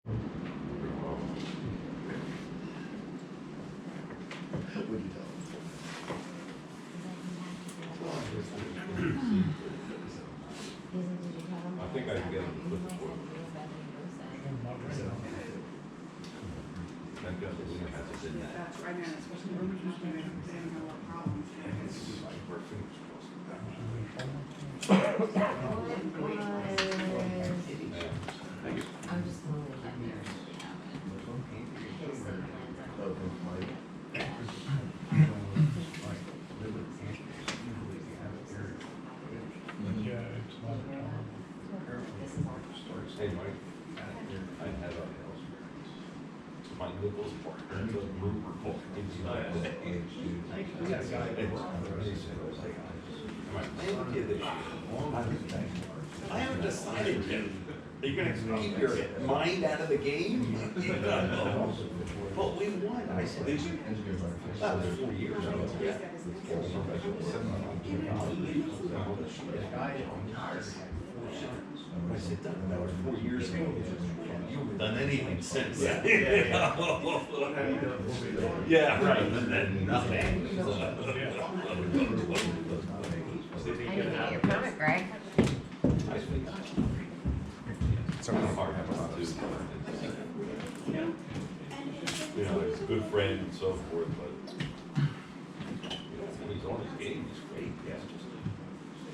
Would you tell I think I can get him to put the board. Thank God the winner has it in that. That's right, and especially when we're just gonna have a lot of problems. It's just like we're fingers crossed. Yeah. Thank you. I'm just totally getting there. Hey, Mike. I had a my Nichols partner, the mover called. We got a guy. My kid this year. I haven't decided yet. Are you gonna keep your mind out of the game? But we won. I said, did you? That was 4 years ago. Yeah. I said, that was 4 years ago. You haven't done anything since. Yeah, yeah, right. And then nothing. I need to get your permit, Greg. It's kind of hard to do. You know, he's a good friend and so forth, but you know, when he's on his game, he's great. Yeah.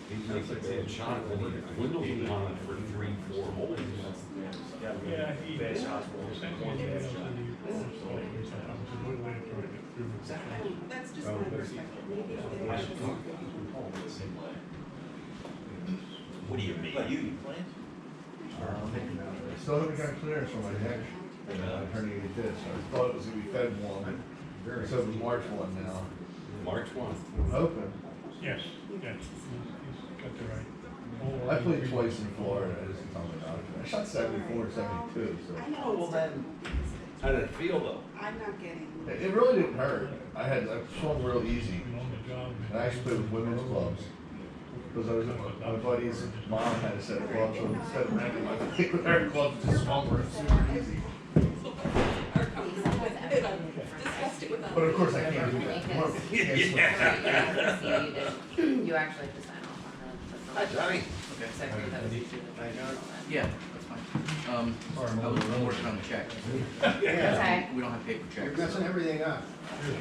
He's like a bad shot, when he windows him on it for 3-4 holes. Yeah, he bad shots. That's just my perspective. Maybe they should. What do you mean? You playing? Still haven't got clearance from my neck. Attorney did this. I thought it was gonna be Fed 1. So it was March 1 now. March 1. I'm hoping. Yes, yes, he's got the right. I played twice in Florida. I just told my doctor. I shot 74 and 72. So I know. Oh, well then, how did it feel though? I'm not getting. it really didn't hurt. I swung real easy. On the job. And I actually played with women's clubs. Because I was my buddy's mom had a set of clubs, so instead of renting my with her clubs, just swung her super easy. But of course I can't do that. You actually have to sign off on the. Johnny. Secretary that was issued. Yeah, that's fine. I was working on the check. Okay. We don't have paper checks. messing everything up.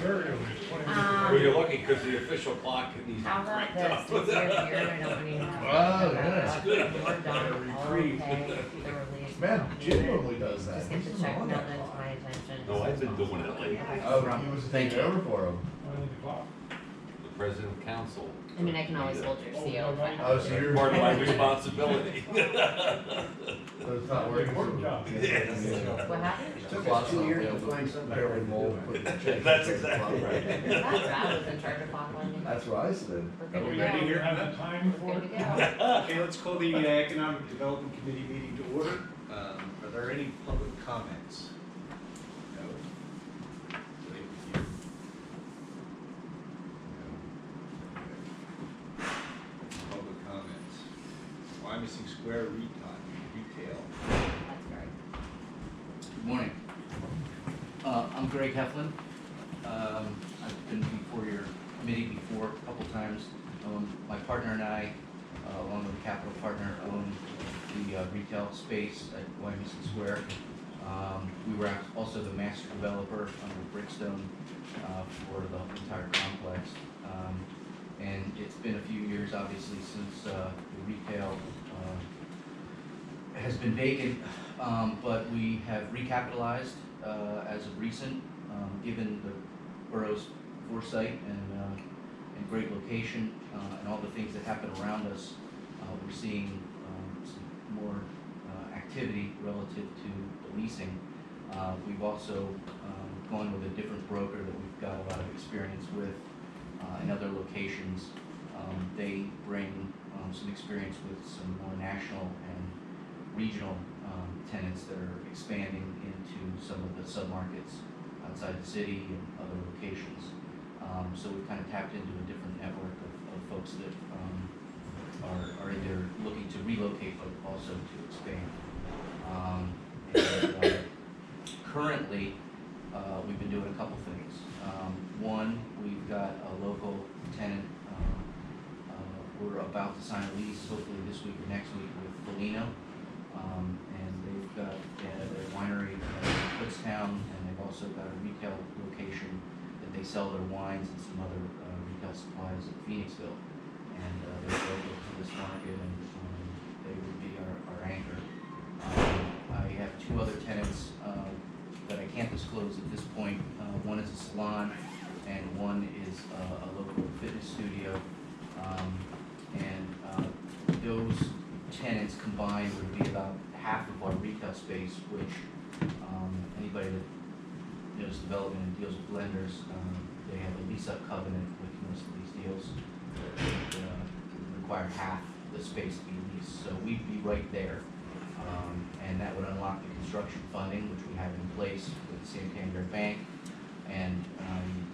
Well, you're lucky because the official clock needs to How be about cranked this? up. Since you're here, I don't need to. Oh, yeah. We're done, all okay, the release. Man, Jim normally does that. Just get the check mailed into my attention. No, I've been doing it lately. Oh, he was taking over for him. The president of council. I mean, I can always hold your CO if I have Oh, so to. you're Part of my responsibility. So it's not working. What happened? Took us 2 years to find somebody to mold, put the check. That's exactly right. That's I was in charge of clock lending. That's what I said. We're Are good we to ready go. here? Have that time We're for good it? to go. Okay, let's call the Economic Development Committee meeting to order. Are there any public comments? No. Public comments. Wyomissing Square retail. That's right. Good morning. I'm Greg Heflin. I've been before your committee before a couple times. My partner and I, along with a capital partner, own the retail space at Wyomissing Square. We were also the master developer under Brickstone for the entire complex. And it's been a few years, obviously, since the retail has been vacant, but we have recapitalized as of recent, given the borough's foresight and great location and all the things that happen around us. We're seeing some more activity relative to the leasing. We've also gone with a different broker that we've got a lot of experience with in other locations. They bring some experience with some more national and regional tenants that are expanding into some of the submarkets outside the city and other locations. So we've kind of tapped into a different network of folks that are either looking to relocate but also to expand. And currently, we've been doing a couple things. One, we've got a local tenant, we're about to sign a lease, hopefully this week or next week, with Felino. And they've got their winery in Kutztown, and they've also got a retail location that they sell their wines and some other retail supplies at Phoenixville. And they're local to this market, and they would be our anchor. I have two other tenants that I can't disclose at this point. One is a salon, and one is a local fitness studio. Those tenants combined would be about half of our retail space, which anybody that knows development and deals with lenders, they have a lease-up covenant with most of these deals that require half the space to be leased. So we'd be right there. And that would unlock the construction funding, which we have in place with the Santander Bank, and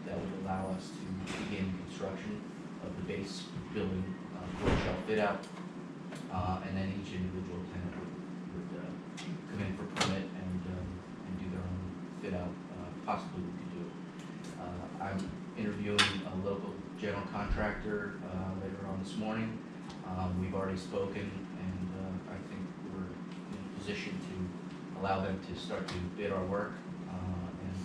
that would allow us to begin construction of the base building, core shell fit out, and then each individual tenant would come in for permit and do their own fit out. Possibly we could do it. I'm interviewing a local general contractor later on this morning. We've already spoken, and I think we're in a position to allow them to start to bid our work, and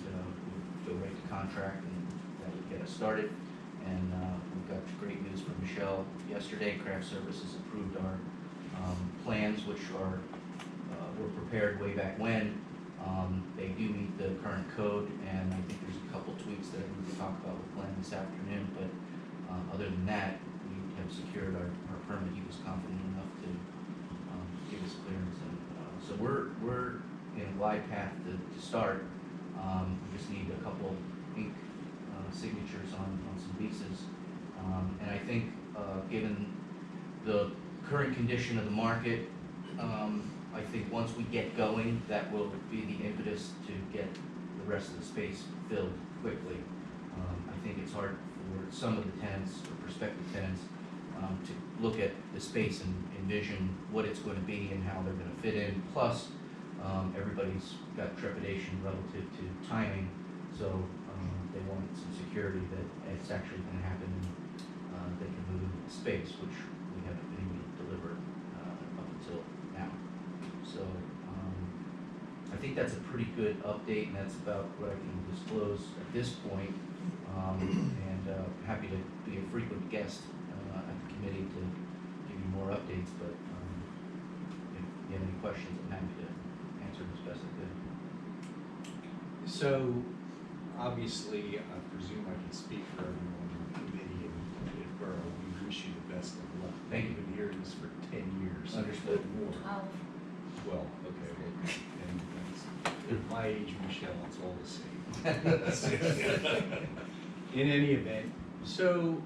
we'll go right to contract, and that would get us started. And we've got great news from Michelle yesterday. Craft Services approved our plans, which were prepared way back when. They do meet the current code, and I think there's a couple tweaks that I need to talk about with Glenn this afternoon, but other than that, we have secured our permit. He was confident enough to give us clearance, and so we're in a glide path to start. We just need a couple ink signatures on some leases, and I think given the current condition of the market, I think once we get going, that will be the impetus to get the rest of the space filled quickly. I think it's hard for some of the tenants or prospective tenants to look at the space and envision what it's going to be and how they're going to fit in. Plus, everybody's got trepidation relative to timing, so they want some security that it's actually going to happen and they can move into the space, which we haven't been able to deliver up until now. So I think that's a pretty good update, and that's about what I can disclose at this point. And happy to be a frequent guest at the committee to give you more updates, but if you have any questions, I'm happy to answer them as best I could. So, obviously, I presume I can speak for everyone on the committee and Borough. We wish you the best of luck. Thank you. We've been hearing this for 10 years. Understood. More. Oh, Well, okay, well, and at my age, Michelle, it's all the same. In any event, so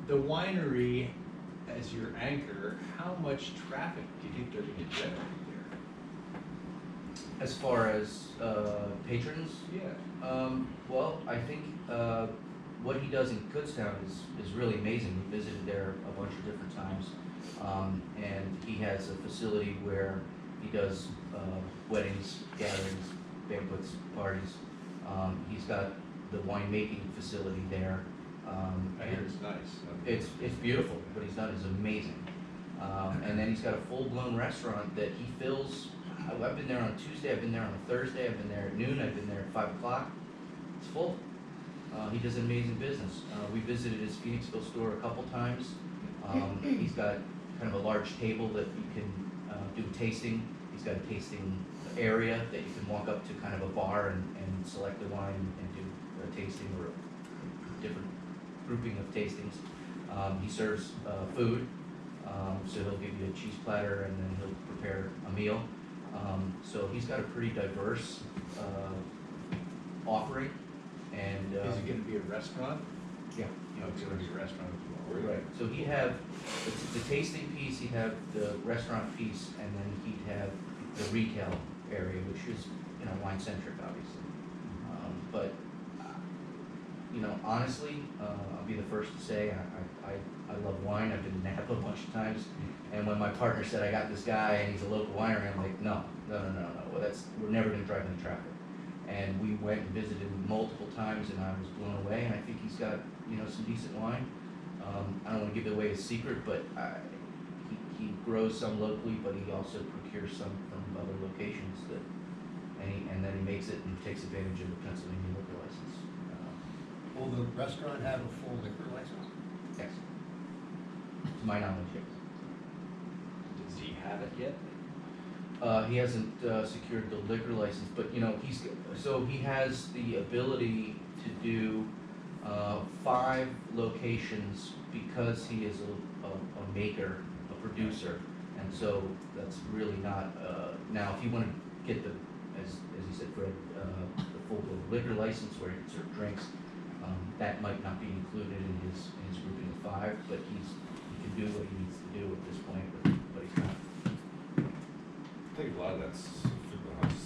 the winery as your anchor, how much traffic do you think they're going to generate As far as patrons, there? Yeah. well, I think what he does in Kutztown is really amazing. We visited there a bunch of different times, and he has a facility where he does weddings, gatherings, banquets, parties. He's got the winemaking facility there. I hear it's nice. It's beautiful. What he's done is amazing. And then he's got a full-blown restaurant that he fills. I've been there on Tuesday, I've been there on a Thursday, I've been there at noon, I've been there at 5 o'clock. It's full. He does amazing business. We visited his Phoenixville store a couple times. He's got kind of a large table that you can do tasting. He's got a tasting area that you can walk up to, kind of a bar, and select a wine and do a tasting or a different grouping of tastings. He serves food, so he'll give you a cheese platter and then he'll prepare a meal. So he's got a pretty diverse offering, and Is it going to be a restaurant? yeah, You know, it's going to be a restaurant as well. right. So he'd have the tasting piece, he'd have the restaurant piece, and then he'd have the retail area, which is, you know, wine centric, obviously. But you know, honestly, I'll be the first to say I love wine. I've been to Napa a bunch of times, and when my partner said I got this guy and he's a local winery, I'm like, no. Well, we're never going to drive into traffic. and we went and visited him multiple times, and I was blown away, and I think he's got, you know, some decent wine. I don't wanna give away his secret, but he grows some locally, but he also procures some from other locations that, and then he makes it and takes advantage of the Pennsylvania liquor license. Will the restaurant have a full liquor license? Yes. To my knowledge, yes. Does he have it yet? He hasn't secured the liquor license, but, you know, he has the ability to do 5 locations because he is a maker, a producer, and so that's really not, now, if you wanna get the, as you said, Fred, the full liquor license where he can serve drinks, that might not be included in his grouping of 5, but he can do what he needs to do at this point, but he's not. I think a lot of that's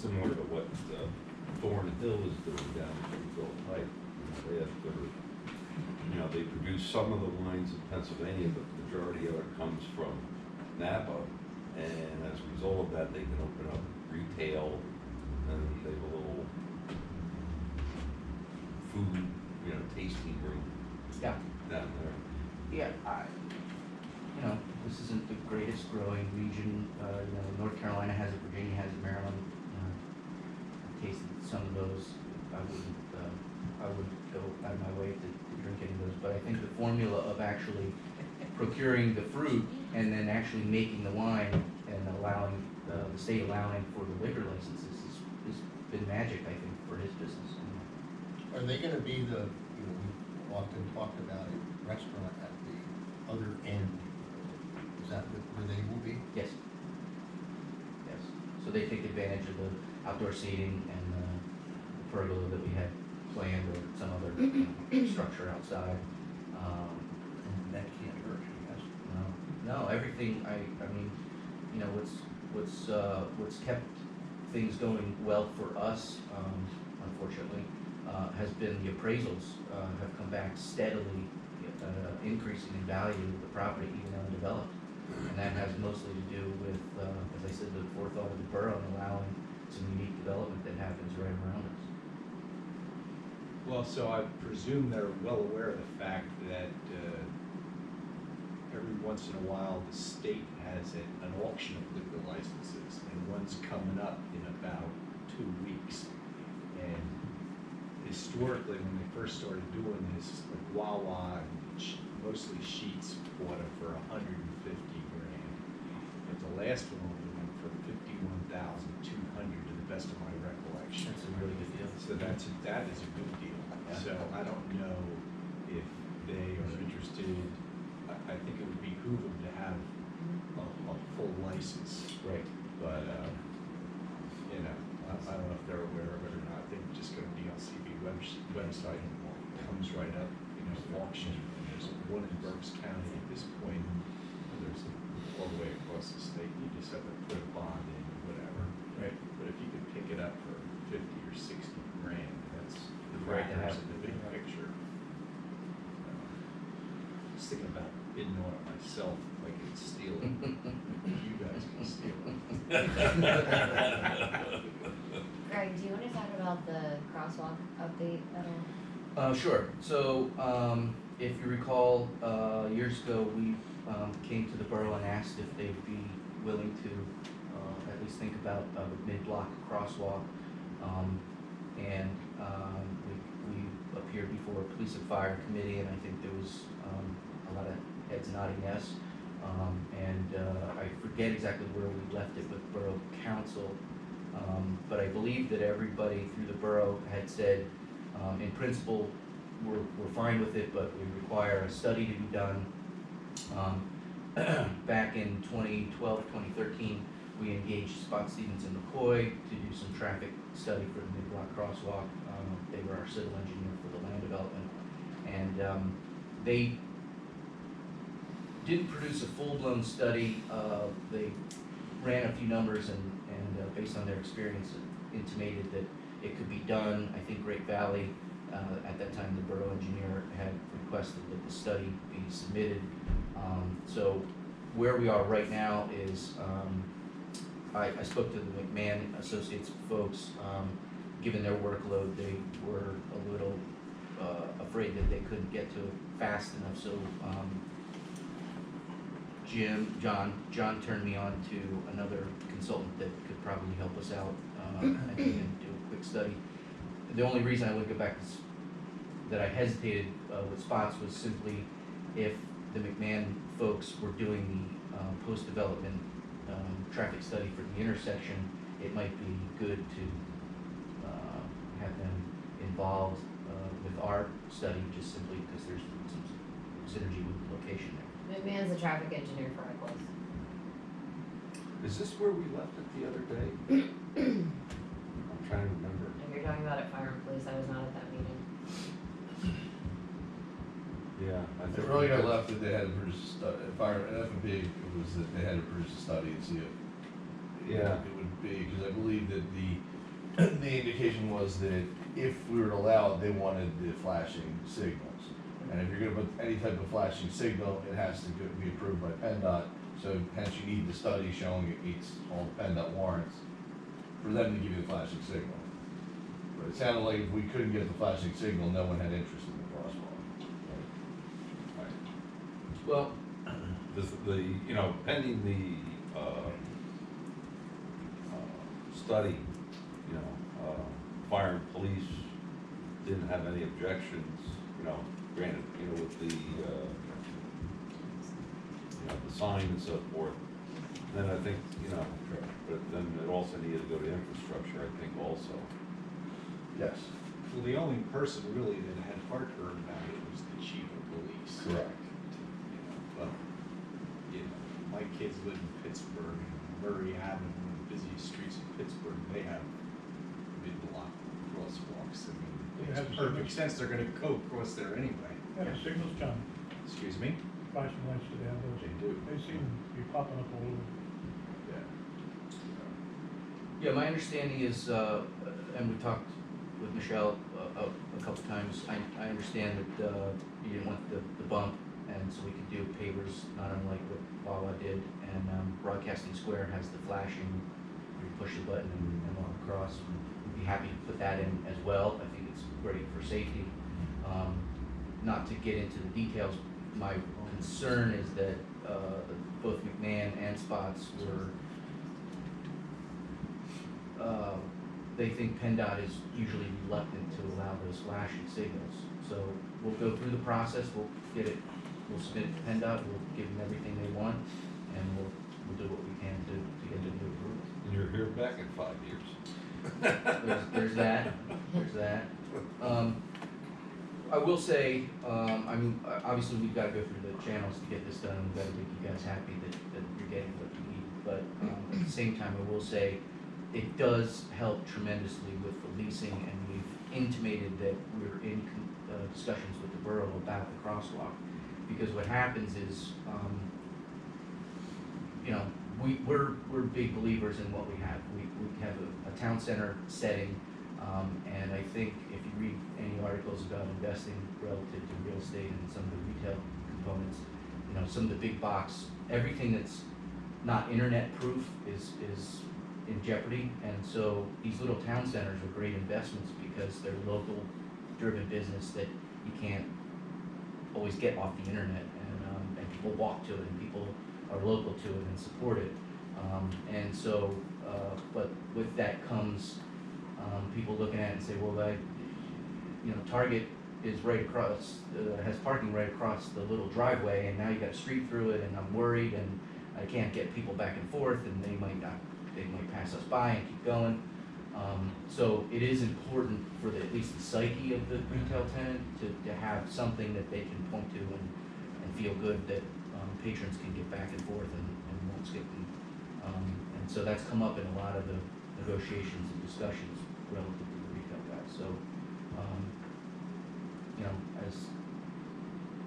similar to what Thorn Hill is doing down in Grove Pike. They have their, you know, they produce some of the wines in Pennsylvania, but the majority of it comes from Napa. And as a result of that, they can open up retail, and they have a little food, you know, tasting room Yeah. down there. Yeah, you know, this isn't the greatest growing region, you know, North Carolina has it, Virginia has it, Maryland, I've tasted some of those, I wouldn't go out of my way to drink any of those, but I think the formula of actually procuring the fruit and then actually making the wine and allowing, the state allowing for the liquor licenses has been magic, I think, for his business. Are they gonna be the, you know, we often talked about a restaurant at the other end? Is that where they will be? Yes. Yes, so they take advantage of the outdoor seating and the pergola that we had planned or some other structure outside. And that can't hurt, I guess. No, everything, I mean, you know, what's kept things going well for us, unfortunately, has been the appraisals, have come back steadily, increasing in value of the property even undeveloped. And that has mostly to do with, as I said, the forethought of the borough and allowing some unique development that happens right around us. Well, so I presume they're well aware of the fact that every once in a while, the state has an auction of liquor licenses, and one's coming up in about 2 weeks. And historically, when they first started doing this, like Wawa and mostly Sheetz bought it for $150,000. But the last one went for $51,200 to the best of my recollection. That's a really good deal. So that is a good deal. So I don't know if they are interested. I think it would behoove them to have a full license. Right. But, you know, I don't know if they're aware of it or not. I think it's just gonna be on CB website. It comes right up, you know, auction. And there's one in Berks County at this point. And there's all the way across the state. You just have to put a bond in or whatever. Right. But if you could pick it up for 50 or 60 grand, that's the Right to have. factors in the big picture. Just thinking about bidding on it myself, if I could steal it. You guys can steal it. Greg, do you wanna talk about the crosswalk update at all? Sure. So, if you recall, years ago, we came to the borough and asked if they'd be willing to at least think about the mid-block crosswalk. And we appeared before a police and fire committee, and I think there was a lot of heads nodding yes. I forget exactly where we left it with borough council, but I believe that everybody through the borough had said, in principle, we're fine with it, but we require a study to be done. Back in 2012, 2013, we engaged Spot Stevens and McCoy to do some traffic study for the mid-block crosswalk. They were our civil engineer for the land development, and they didn't produce a full-blown study. They ran a few numbers and based on their experience, intimated that it could be done. I think Great Valley, at that time, the borough engineer had requested that the study be submitted. So where we are right now is, I spoke to the McMahon Associates folks. given their workload, they were a little afraid that they couldn't get to it fast enough, so John turned me on to another consultant that could probably help us out and do a quick study. The only reason I would go back is that I hesitated with spots was simply if the McMahon folks were doing the post-development traffic study for the intersection, it might be good to have them involved with our study, just simply because there's some synergy with the location there. McMahon's a traffic engineer for Equals. Is this where we left it the other day? I'm trying to remember. If you're talking about it, fire and police, I was not at that meeting. Yeah. I They think really got we- left that they had to produce a study, fire, and F&B, it was that they had to produce a study and see if Yeah. it would be, because I believe that the indication was that if we were to allow it, they wanted the flashing signals. And if you're gonna put any type of flashing signal, it has to be approved by PennDOT, so hence you need the study showing it meets all the PennDOT warrants for them to give you the flashing signal. But it sounded like if we couldn't get the flashing signal, no one had interest in the crosswalk. Well, You know, pending the, study, you know, fire and police didn't have any objections, you know, granted, you know, with the, you know, the sign and so forth. Then I think, you know, but then it also needed to go to infrastructure, I think also. Yes, Well, the only person really that had heartburn about it was the chief of police. correct. You know, well, you know, my kids live in Pittsburgh, and Murray Avenue, one of the busiest streets in Pittsburgh, they have mid-block crosswalks. I mean, They it have makes perfect sense, they're gonna go across there anyway. Yeah, the signals, John, Excuse me? flashing lights, do they have those? They do. They seem to be popping up all over. yeah, my understanding is, and we talked with Michelle a couple times, I understand that you didn't want the bump, and so we could do pavers, not unlike what Wawa did, and Broadcasting Square has the flashing, you push the button and walk across. We'd be happy to put that in as well, I think it's great for safety. Not to get into the details, my concern is that both McMahon and Spots were they think PennDOT is usually reluctant to allow those flashing signals. So we'll go through the process, we'll submit it to PennDOT, we'll give them everything they want, and we'll do what we can to get them to approve. And you're here back in 5 years. There's that. I will say, I mean, obviously we've gotta go through the channels to get this done, we've gotta make you guys happy that you're getting what you need. But at the same time, I will say, it does help tremendously with the leasing, and we've intimated that we're in discussions with the borough about the crosswalk. Because what happens is, you know, we're big believers in what we have. We have a town center setting, and I think if you read any articles about investing relative to real estate and some of the retail components, you know, some of the big box, everything that's not internet proof is in jeopardy. And so these little town centers are great investments because they're local driven business that you can't always get off the internet, and people walk to it, and people are local to it and support it. And so, but with that comes people looking at it and say, well, you know, Target is right across, has parking right across the little driveway, and now you got a street through it, and I'm worried, and I can't get people back and forth, and they might pass us by and keep going. So it is important for at least the psyche of the retail tenant to have something that they can point to and feel good that patrons can get back and forth and won't skip them. And so that's come up in a lot of the negotiations and discussions relative to the retail guys. So, you know, as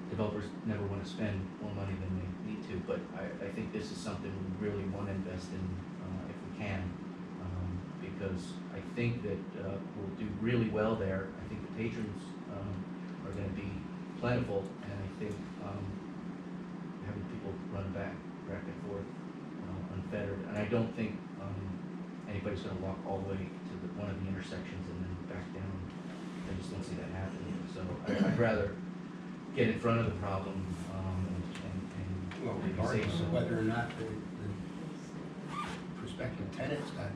developers never want to spend more money than they need to, but I think this is something we really want to invest in if we can, because I think that we'll do really well there. I think the patrons are going to be plentiful, and I think having people run back and forth unfettered, and I don't think anybody's going to walk all the way to one of the intersections and then just don't see that happening. So I'd rather get in front of the problem, and Well, maybe regardless save of some. whether or not the prospective tenants got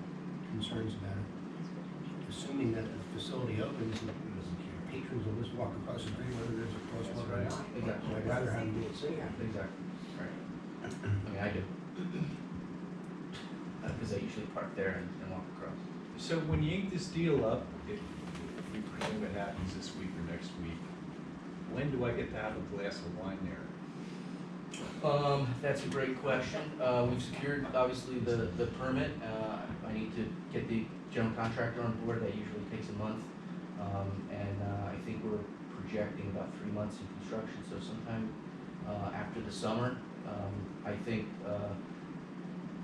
concerns about it, assuming that the facility opens, patrons will just walk across the street whether there's a crosswalk or not. Exactly. So I'd rather have them do it safe. Exactly, right. I mean, I do. Because I usually park there and walk across. So when you ink this deal up, if we presume it happens this week or next week, when do I get to have a glass of wine there? That's a great question. We've secured, obviously, the permit. I need to get the general contractor on board. That usually takes a month. I think we're projecting about 3 months in construction, so sometime after the summer. I think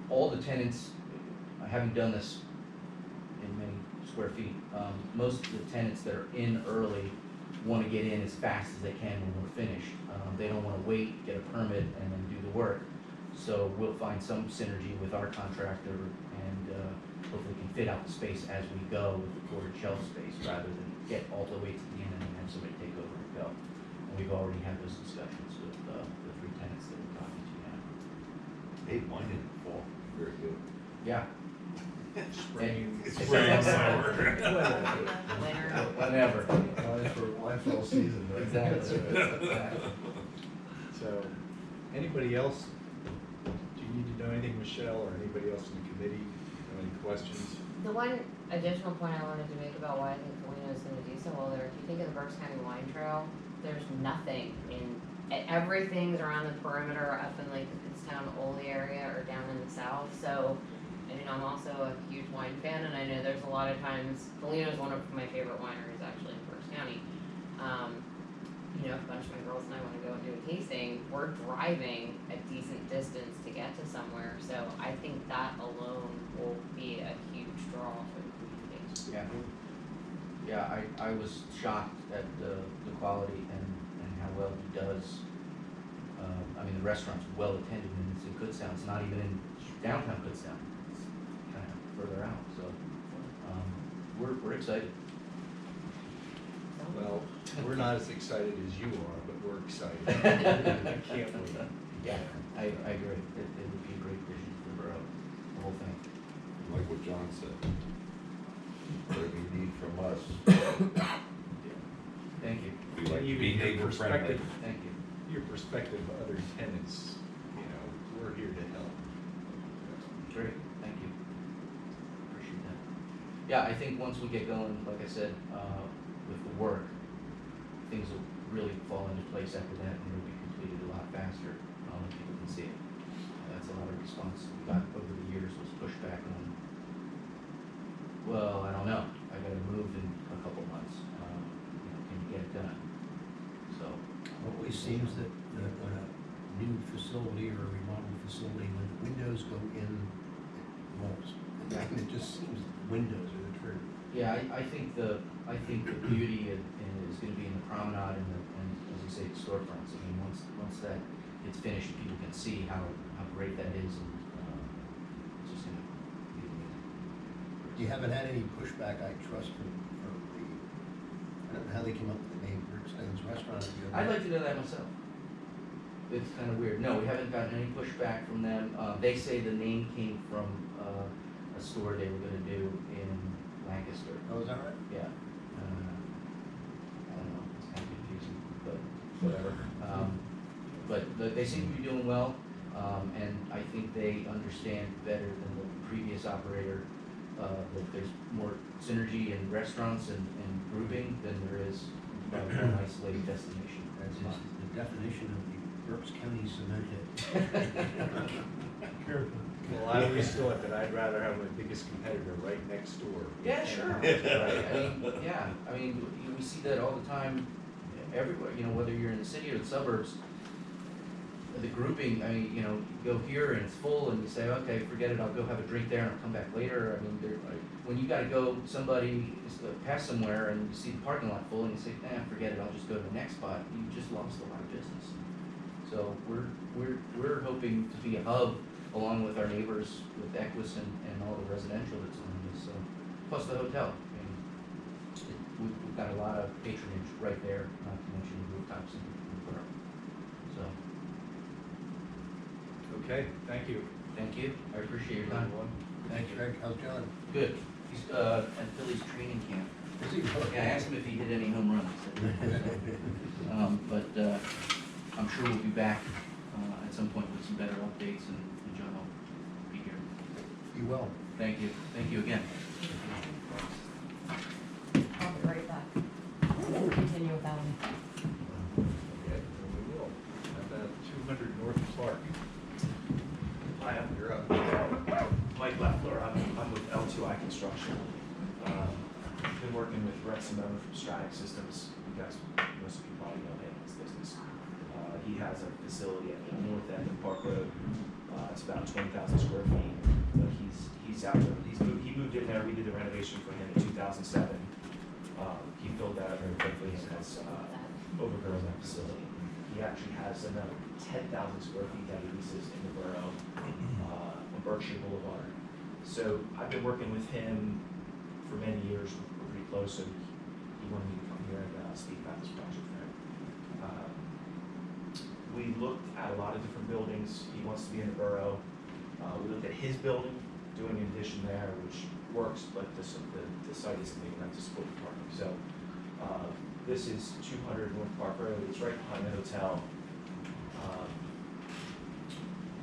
all the tenants, having done this in many square feet, most of the tenants that are in early want to get in as fast as they can when we're finished. They don't want to wait, get a permit, and then do the work. So we'll find some synergy with our contractor and hopefully can fit out the space as we go with the quartered shelf space rather than get all the way to the end and then have somebody take over and go. And we've already had those discussions with the 3 tenants that we're talking to now. Hey, wine in the fall, very good. Yeah. Spring. And- Spring, summer. Winter. Whenever. Wine for all season, right? Exactly. So, anybody else? Do you need to know anything, Michelle, or anybody else in the committee? Any questions? The one additional point I wanted to make about why I think Polino is gonna do so well there, if you think of the Berks County Wine Trail, there's nothing everything's around the perimeter up in like the Kutztown, Ole area or down in the south, so, I mean, I'm also a huge wine fan, and I know there's a lot of times, Polino's one of my favorite wineries actually in Berks County. You know, if a bunch of my girls and I wanna go and do a tasting, we're driving a decent distance to get to somewhere, so I think that alone will be a huge draw for the community. Yeah. Yeah, I was shocked at the quality and how well he does. I mean, the restaurant's well attended and it's in Kutztown. It's not even in downtown Kutztown. It's kind of further out, so, we're excited. Well, we're not as excited as you are, but we're excited. I can't wait. Yeah, I agree. It would be a great vision for the borough, the whole thing. Like what John said. Whatever you need from us, Thank you. we like to Even be your neighbor friendly. perspective, Thank you. your perspective of other tenants, you know, we're here to help. Great, thank you. Appreciate that. Yeah, I think once we get going, like I said, with the work, things will really fall into place after that and it'll be completed a lot faster, and people can see it. That's a lot of response we got over the years was pushback on, well, I don't know, I gotta move in a couple months, you know, can you get it done? So, It always seems that when a new facility or a remodeled facility, when the windows go in, it rolls. And it just seems that the windows are the trigger. yeah, I think the beauty is gonna be in the promenade and as you say, the storefronts. I mean, once that gets finished, people can see how great that is and, it's just gonna be amazing. You haven't had any pushback, I trust, from the, I don't know how they came up with the name Brickstone's Restaurant. Have you ever- I'd like to know that myself. It's kind of weird. No, we haven't gotten any pushback from them. They say the name came from a store they were gonna do in Lancaster. Oh, is that right? Yeah. I don't know, it's kind of confusing, but whatever. But they seem to be doing well, and I think they understand better than the previous operator, that there's more synergy in restaurants and grouping than there is one isolated destination. That's the definition of the Berks County cement hit. Careful. Well, I always thought that I'd rather have my biggest competitor right next door. Yeah, sure. Right. I mean, yeah, I mean, we see that all the time everywhere, you know, whether you're in the city or the suburbs. The grouping, I mean, you know, you go here and it's full and you say, okay, forget it, I'll go have a drink there and I'll come back later. I mean, when you gotta go, somebody is pass somewhere and you see the parking lot full and you say, forget it, I'll just go to the next spot. You just lost a lot of business. So we're hoping to be a hub along with our neighbors with Equus and all the residential that's on this, so, plus the hotel. I mean, we've got a lot of patronage right there, not to mention rooftops in the borough. So, Okay, thank you. thank you, I appreciate your time. Thanks, Greg. How's John? Good, he's, at Philly's training camp. Is he? Yeah, I asked him if he hit any home runs. He said no. But, I'm sure we'll be back, at some point with some better updates and John will be here. You will. Thank you again. I'll be right back. Continue with that one. Okay, then we will. About 200 North Clark. Hi, You're up. Mike Leffler, I'm with L2I Construction. Been working with Brett Simone from Stratic Systems. You guys, most of you probably know him in this business. He has a facility at the north end of Park Road. It's about 20,000 square feet. But he's out there. He moved in there. We did the renovation for him in 2007. He filled that out very quickly and has overgrown that facility. He actually has another 10,000 square feet that he leases in the borough on Berkshire Boulevard. So I've been working with him for many years. We're pretty close, so he wanted me to come here and speak about this project for him. We looked at a lot of different buildings. He wants to be in the borough. We looked at his building, doing an addition there, which works, but the site isn't big enough to support the parking. So this is 200 North Park Road. It's right behind the hotel.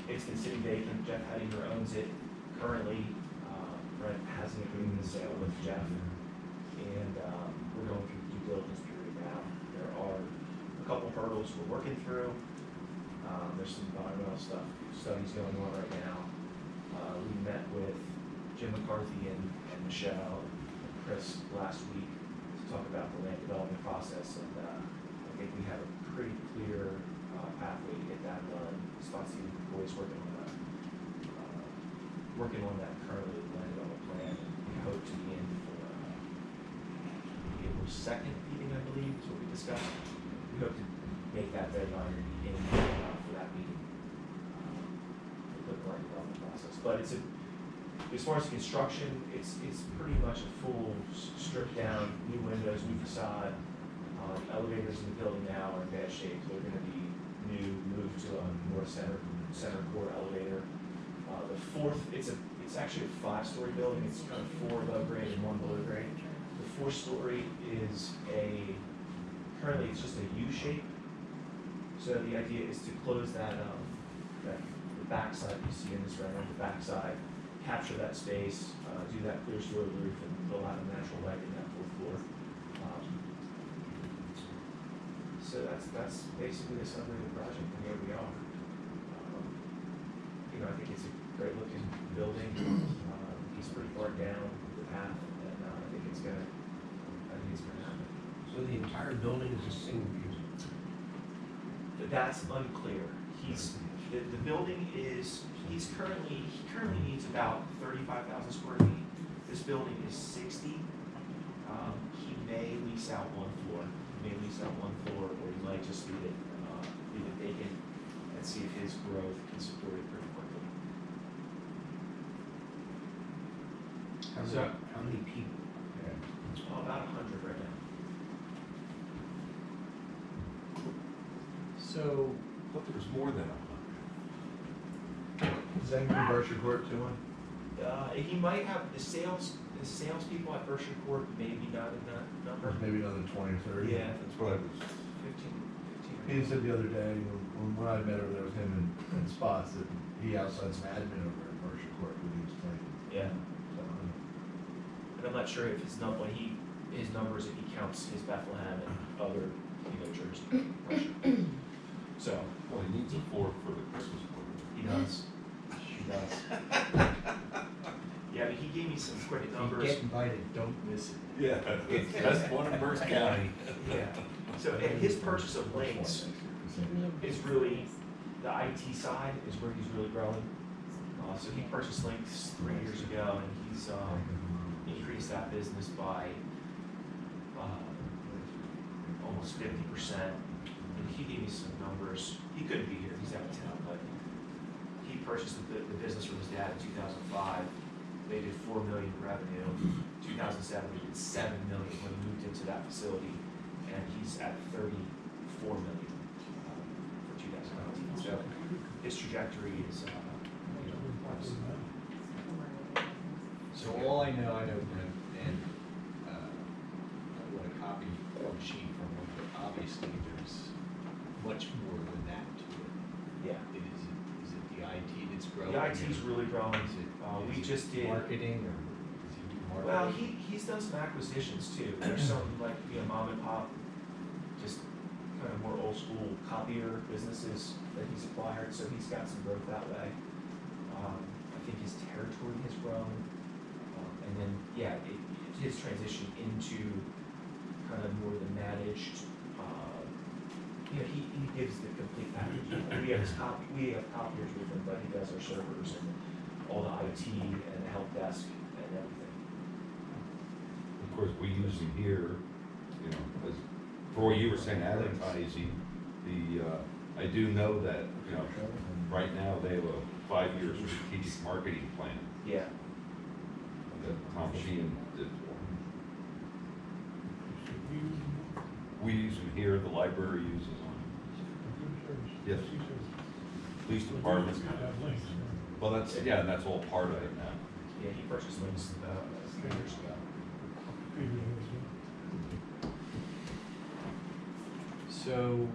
It's been sitting vacant. Jeff Hedinger owns it currently. Brent has an agreement to sale with Jeff, and we're going through the due diligence period now. There are a couple hurdles we're working through. There's some environmental studies going on right now. We met with Jim McCarthy and Michelle and Chris last week to talk about the land development process, and I think we have a pretty clear pathway to get that done. Spotsy Boyd's working on that currently, the land development plan, and we hope to be in for April 2nd meeting, I believe, is what we discussed. We hope to make that deadline in for that meeting, for the land development process. But it's as far as construction, it's pretty much a full strip down, new windows, new facade. Elevators in the building now are in bad shape. They're going to be moved to a more center core elevator. The fourth, it's actually a 5-story building. It's kind of 4 above grade and 1 below grade. The 4th story is currently it's just a U shape. So the idea is to close the backside you see in this rendering, the backside, capture that space, do that clear story roof, and allow the natural light in that 4th floor. So that's basically the summary of the project, and here we are. I think it's a great looking building. He's pretty far down the path, and I think it's gonna happen. So the entire building is a single use? But that's unclear. The building is, he currently needs about 35,000 square feet. This building is 60. He may lease out one floor, or he might just leave it vacant and see if his growth can support it pretty quickly. How many people? About 100 right now. So, But there's more than 100. Does that include Berkshire Court too? He might have the salespeople at Berkshire Court, maybe not in that number. Maybe another 20 or 30. Yeah, That's what I was, 15. He said the other day, when I met over there with him and Spots, that he outside some admin over at Berkshire Court, but he was playing. Yeah, So, and I'm not sure if his numbers, if he counts his Bethlehem and other, Jersey. Berkshire. So, well, he needs a 4 for the Christmas party. he does. He does. Yeah, but he gave me some quick if you numbers. get invited, don't miss it. Yeah, it's the best one in Berks County. Yeah. So, and his purchase of links is really, the IT side is where he's really growing. So he purchased links 3 years ago, and he's increased that business by almost 50%. And he gave me some numbers. He couldn't be here; he's out of town. But he purchased the business from his dad in 2005. They did $4 million in revenue. 2007, they did $7 million when he moved facility, and he's at 34 million for 2019. So his trajectory is, promising. So all I know, Brent, and, I want to copy one sheet from him, but obviously there's much more than that to it. Yeah. Is it the IT that's growing? The IT's really growing. Is it, We is just it did. marketing, or does he do marketing? Well, he's done some acquisitions too. There's some like, mom and pop, just kind of more old school copier businesses that he's acquired, so he's got some growth that way. I think his territory has grown. And then, yeah, his transition into kind of more the managed, he gives the complete package. We have copiers with him, but he does our servers and all the IT and the help desk and everything. Of course, we use them here, as, for what you were saying, advertising, I do know that, right now they have a 5-year strategic marketing plan Yeah. that Tom Sheehan did for them. We use them here, the library uses them, Yes. police department. Well, that's all part of it now. Yeah, he purchased those 3 years ago. So,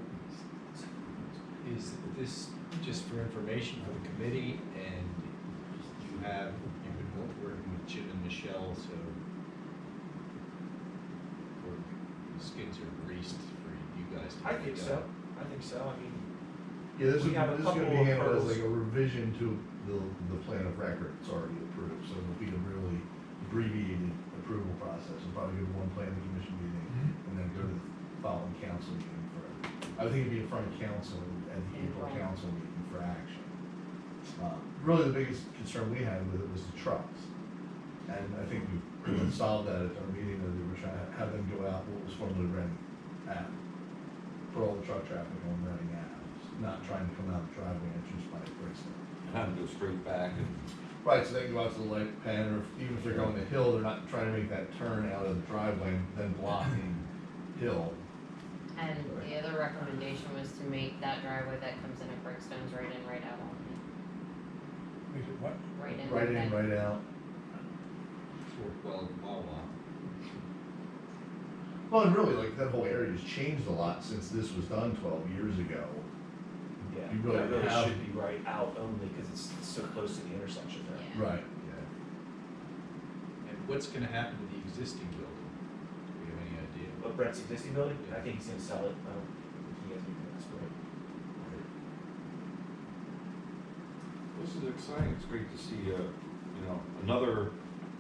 is this just for information for the committee, and you've been working with Jim and Michelle, so the skids are greased for you guys to I pick think up? so. I think so. I mean, Yeah, this We is have a gonna couple be of handled as hurdles. like a revision to the plan of record that's already approved, so it'll be a really abbreviated approval process. We'll probably go to one planning commission meeting and then go to the following council meeting for, I would think it'd be in front of council at the April council meeting for action. Really the biggest concern we had with it was the trucks. And I think we pretty much solved that at our meeting, that we were trying to have them go out what was formerly Reading Ave. Put all the truck traffic on Reading Ave, not trying to come out the driveway entrance by Brixton. And have them go straight back and, Right, so they can go out to the light pad, or even if they're going the hill, they're not trying to make that turn out of the driveway and then blocking hill. And the other recommendation was to make that driveway that comes in at Brickstone's right in, right out on Makes it what? it. Right in. Right in, right out. Well, Wawa. Well, and really, like, that whole area has changed a lot since this was done 12 years ago. yeah, You really that really have- should be right out only because it's so close to the intersection there. Yeah. Right. And what's gonna happen to the existing building? Do we have any idea? But Brett's existing building, I think he's gonna sell it. I don't think he has anything else for it. this is exciting, it's great to see, another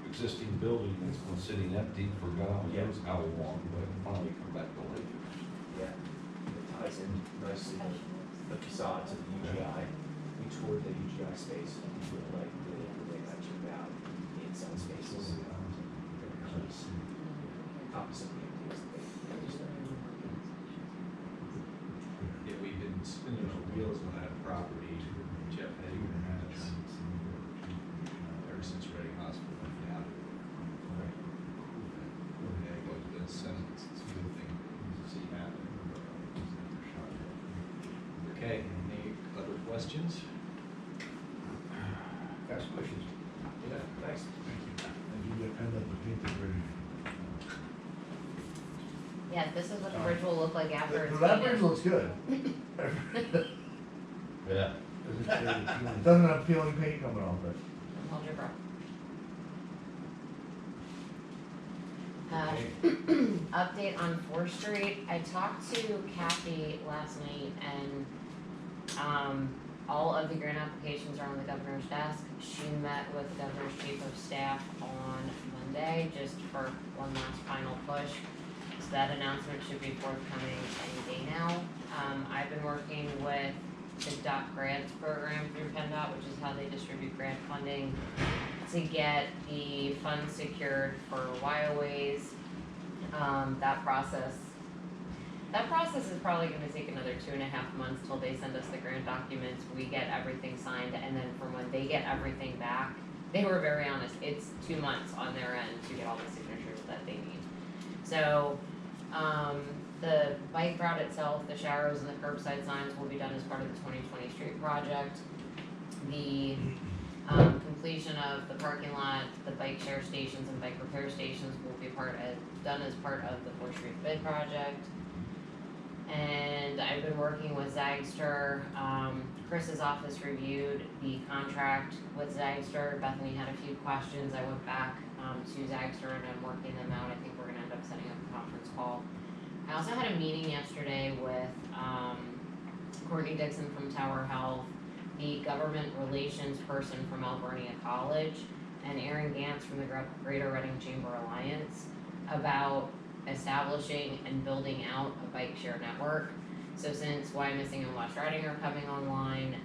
existing building that's been sitting empty for God knows how long, but finally come back to life. Yeah, it ties in nicely with the facade to the UGI. We toured the UGI space, and we really liked the way that turned out, the inside spaces. Opposite the empty space. Yeah, we've been spinning our wheels on that property, Jeff Hagan has, ever since Reading Hospital went down. Yeah, go to the Senate, it's a good thing to see happen. Okay, any other questions? Ask questions. Yeah, nice. And you get pen up the paint is ready. Yeah, this is what the bridge will look like after it's That painted. bridge looks good. Yeah. Doesn't have peeling paint coming off it. Hold your breath. Update on 4th Street. I talked to Kathy last night and, all of the grant applications are on the governor's desk. She met with the governor's chief of staff on Monday, just for one last final push. So that announcement should be forthcoming any day now. I've been working with the DOT grants program through PennDOT, which is how they distribute grant funding, to get the funds secured for Wyoways. That process is probably gonna take another 2.5 months till they send us the grant documents, we get everything signed, and then from when they get everything back, they were very honest, it's 2 months on their end to get all the signatures that they need. So, The bike route itself, the sharrows and the curbside signs will be done as part of the 2020 street project. The completion of the parking lot, the bike share stations and bike repair stations will be done as part of the 4th Street bid project. And I've been working with Zagster. Chris's office reviewed the contract with Zagster. Bethany had a few questions. I went back to Zagster and I'm working them out. I think we're gonna end up setting up a conference call. I also had a meeting yesterday with Courtney Dixon from Tower Health, the government relations person from Alvernia College, and Aaron Gantz from the Greater Reading Chamber Alliance about establishing and building out a bike share network. So since Wyomissing and West Riding are coming online,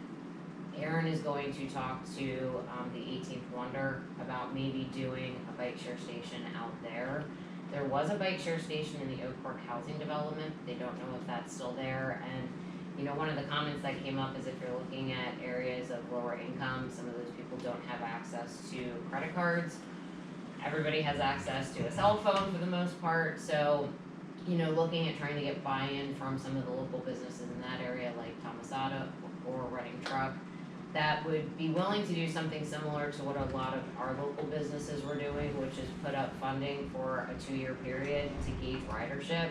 Aaron is going to talk to the 18th Wonder about maybe doing a bike share station out there. There was a bike share station in the Oak Park housing development. They don't know if that's still there. And you know, one of the comments that came up is if you're looking at areas of lower income, some of those people don't have access to credit cards. Everybody has access to a cell phone for the most part. So, you know, looking at trying to get buy-in from some of the local businesses in that area like Tomasata or Reading Truck that would be willing to do something similar to what a lot of our local businesses were doing, which is put up funding for a 2-year period to gauge ridership.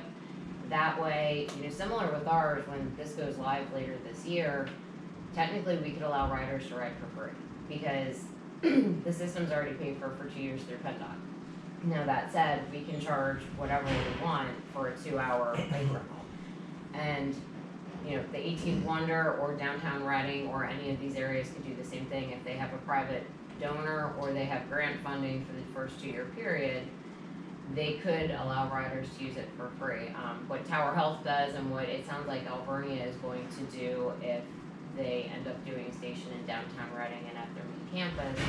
That way, you know, similar with ours, when this goes live later this year, technically we could allow riders to ride for free because the system's already paid for 2 years through PennDOT. Now that said, we can charge whatever we want for a 2-hour bike rental. And you know, the 18th Wonder or downtown Reading or any of these areas could do the same thing if they have a private donor or they have grant funding for the first 2-year period. They could allow riders to use it for free. What Tower Health does and what it sounds like Alvernia is going to do if they end up doing a station in downtown Reading and at their main campus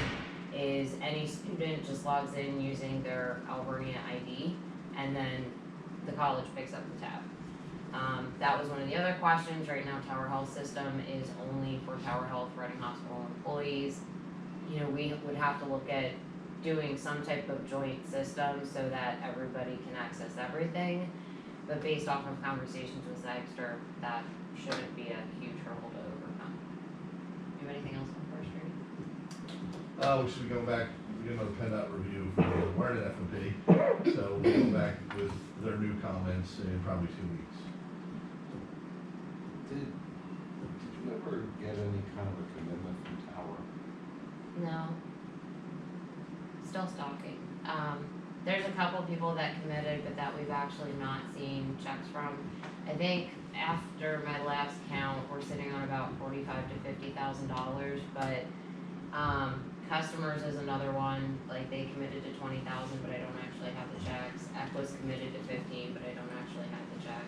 is any student just logs in using their Alvernia ID and then the college picks up the tab. That was one of the other questions. Right now, Tower Health system is only for Tower Health Reading Hospital employees. You know, we would have to look at doing some type of joint system so that everybody can access everything. But based off of conversations with Zagster, that shouldn't be a huge hurdle to overcome. Do you have anything else on First Street? We should go back, we get another PennDOT review for the Warren and F&P. So we'll go back with their new comments in probably 2 weeks. Did you ever get any kind of a commitment from Tower? No. Still stalking. There's a couple people that committed, but that we've actually not seen checks from. I think after my last count, we're sitting on about $45,000 to $50,000, but customers is another one. Like they committed to 20,000, but I don't actually have the checks. Equus committed to 15, but I don't actually have the check.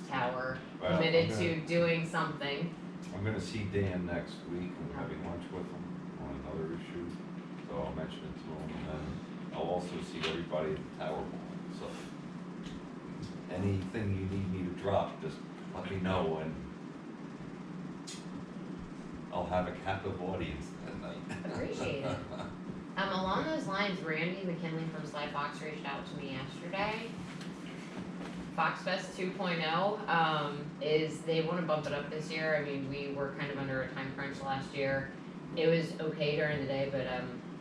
Tower Well, committed okay. to doing something. I'm gonna see Dan next week, I'm having lunch with him on another issue, so I'll mention it to him, and then I'll also see everybody at the Tower Mall, so. Anything you need me to drop, just let me know, and I'll have a captive audience that night. Appreciate it. Along those lines, Randy McKinley from Sly Fox reached out to me yesterday. Foxfest 2.0 is they want to bump it up this year. I mean, we were kind of under a time crunch last year. It was okay during the day, but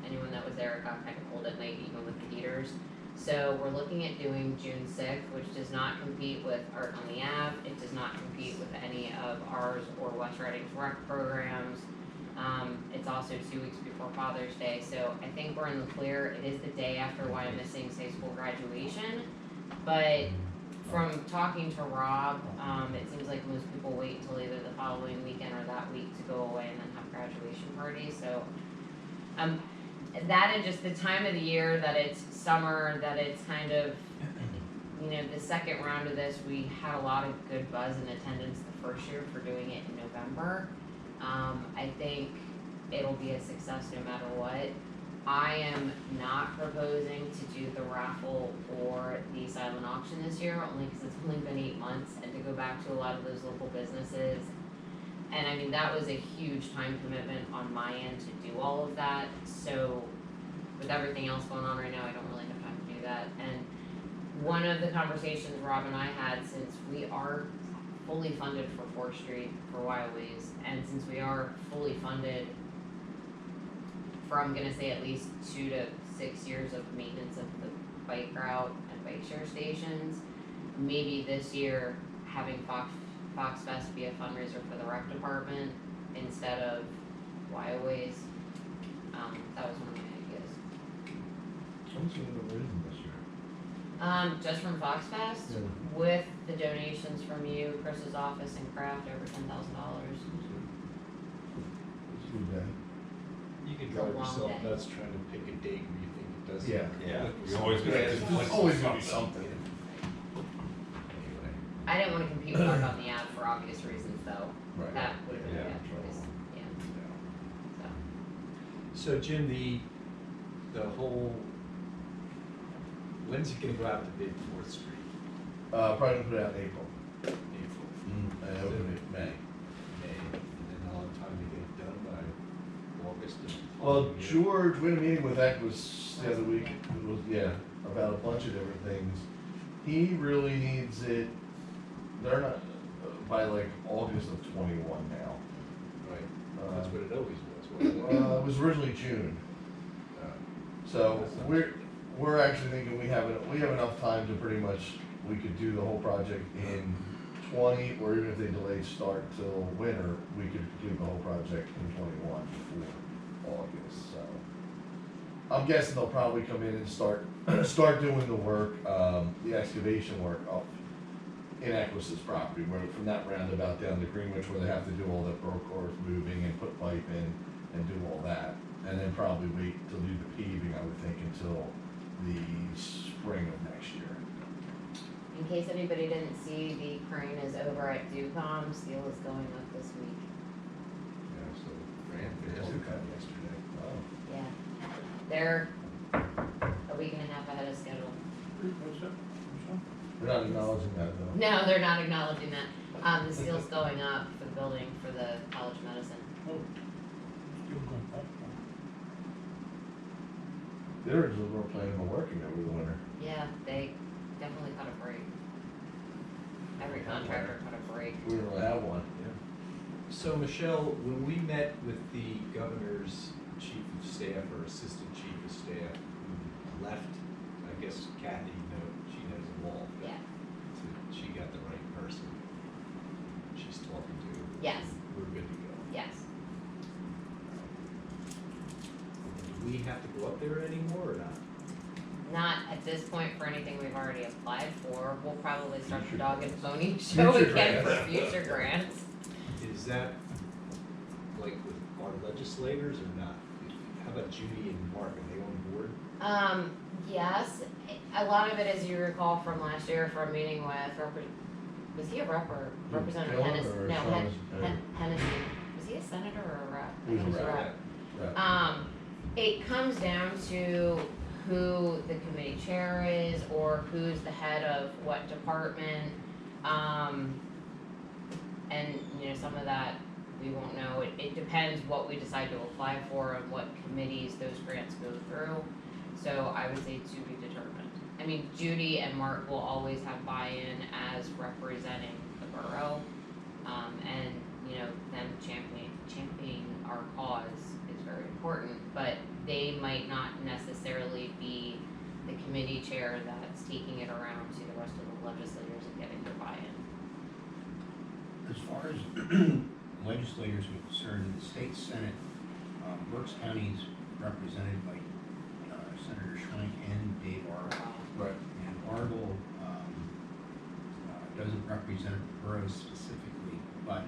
anyone that was there got kind of cold at night, even with the heaters. So we're looking at doing June 6th, which does not compete with Art on the Ave. It does not compete with any of ours or West Reading's rec programs. It's also 2 weeks before Father's Day, so I think we're in the clear. It is the day after Wyomissing's high school graduation, but from talking to Rob, it seems like most people wait until either the following weekend or that week to go away and then have graduation parties. So, that and just the time of the year that it's summer, that it's kind of, you know, the second round of this, we had a lot of good buzz and attendance the first year for doing it in November. I think it'll be a success no matter what. I am not proposing to do the raffle or the silent auction this year, only because it's only been 8 months, and to go back to a lot of those local businesses. And I mean, that was a huge time commitment on my end to do all of that. So with everything else going on right now, I don't really have time to do that. And one of the conversations Rob and I had, since we are fully funded for Fourth Street for Wyomissing, and since we are fully funded for, I'm gonna say, at least 2 to 6 years of maintenance of the bike route and bike share stations, maybe this year having Fox Fest be a fundraiser for the rec department instead of Wyomissing. That was one of my ideas. What's the reason this year? Just from Fox Fest, Yeah. with the donations from you, Chris's office and Kraft, over $10,000. It's too bad. You can It's a drive long yourself day. nuts trying to pick a date where you think it doesn't. Yeah. Yeah, you're always Yeah, gonna. there's always gonna be something. Anyway. I didn't wanna compete with Mark on the ad for obvious reasons though, Right. that would have been a Yeah. bad choice, yeah, so. So Jim, the whole, when's it gonna go out to bid Fourth Street? Probably gonna put it out in April. April, And open it May. May, and then I'll have time to get it done by August of the Well, following year. George, we had a meeting with Equus the other week, it was, yeah, about a bunch of different things. He really needs it, they're not, by like August of 21 now. Right, that's what it always was, wasn't it? It was originally June. So we're actually thinking we have enough time to pretty much, we could do the whole project in 20, or even if they delayed start till winter, we could complete the whole project in 21 before August, so. I'm guessing they'll probably come in and start doing the work, the excavation work up in Equus's property, where from that roundabout down to Greenwich, where they have to do all the broke earth moving and put pipe in and do all that. And then probably wait to do the paving, I would think, until the spring of next year. In case anybody didn't see, the crane is over at Ducom, steel is going up this week, Yeah, so Fran Yeah. finished it yesterday. Oh. yeah. They're a week and a half ahead of schedule. What's up? What's up? They're not acknowledging that though. No, they're not acknowledging that. The steel's going up for the building for the College of Medicine. Oh, still going up. The originals were planning on working over the winter. Yeah, they definitely cut a break. Every contractor cut a break. We didn't really have one. So Michelle, when we met with the governor's chief of staff or assistant chief of staff who left, I guess Kathy, she knows them all. but Yeah. She got the right person she's talking to. Yes, We're good to go. yes. Do we have to go up there anymore or not? Not at this point for anything we've already applied for. We'll probably start the Future dog and grants. pony show Future again for grants. future grants. Is that like with our legislators or not? How about Judy and Mark, are they on board? Yes, a lot of it, as you recall from last year from meeting with was he a rep or Representative Dillon Hennessy? or No, Shawn? Hennessy. Was he a senator or a rep? I He was think a he was rep. rep. Right. It comes down to who the committee chair is or who's the head of what department. And, you know, some of that we won't know. It depends what we decide to apply for and what committees those grants go through. So I would say to be determined. I mean, Judy and Mark will always have buy-in as representing the borough. And, you know, them championing our cause is very important, but they might not necessarily be the committee chair that's taking it around to the rest of the legislators and getting their buy-in. As far as legislators are concerned, in the state senate, Berks County is represented by Senator Schwenk and Dave Argel. Right. And Argel doesn't represent the borough specifically, but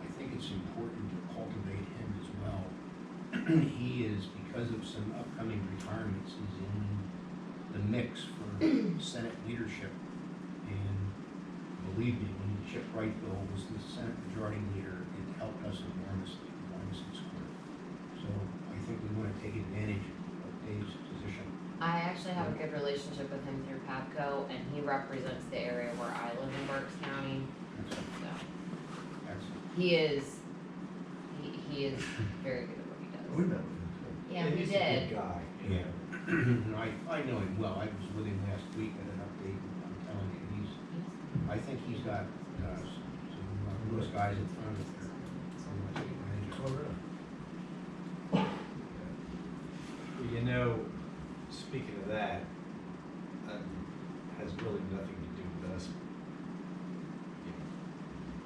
I think it's important to cultivate him as well. He is, because of some upcoming retirements, he's in the mix for Senate leadership. And believe me, when Chip Wrightville was the Senate Majority Leader, it helped us enormously in Wyomissing's court. So I think we want to take advantage of Dave's position. I actually have a good relationship with him through PAPCO, and he represents the area where I live in Berks County, Excellent. so Excellent. he is very good at what he We does. met with him too. Yeah, we He's did. a good guy. Yeah. I know him well. I was with him last week at an update got, some of those guys in front of there. Oh, really? Well, you know, speaking of that, has really nothing to do with us. You know,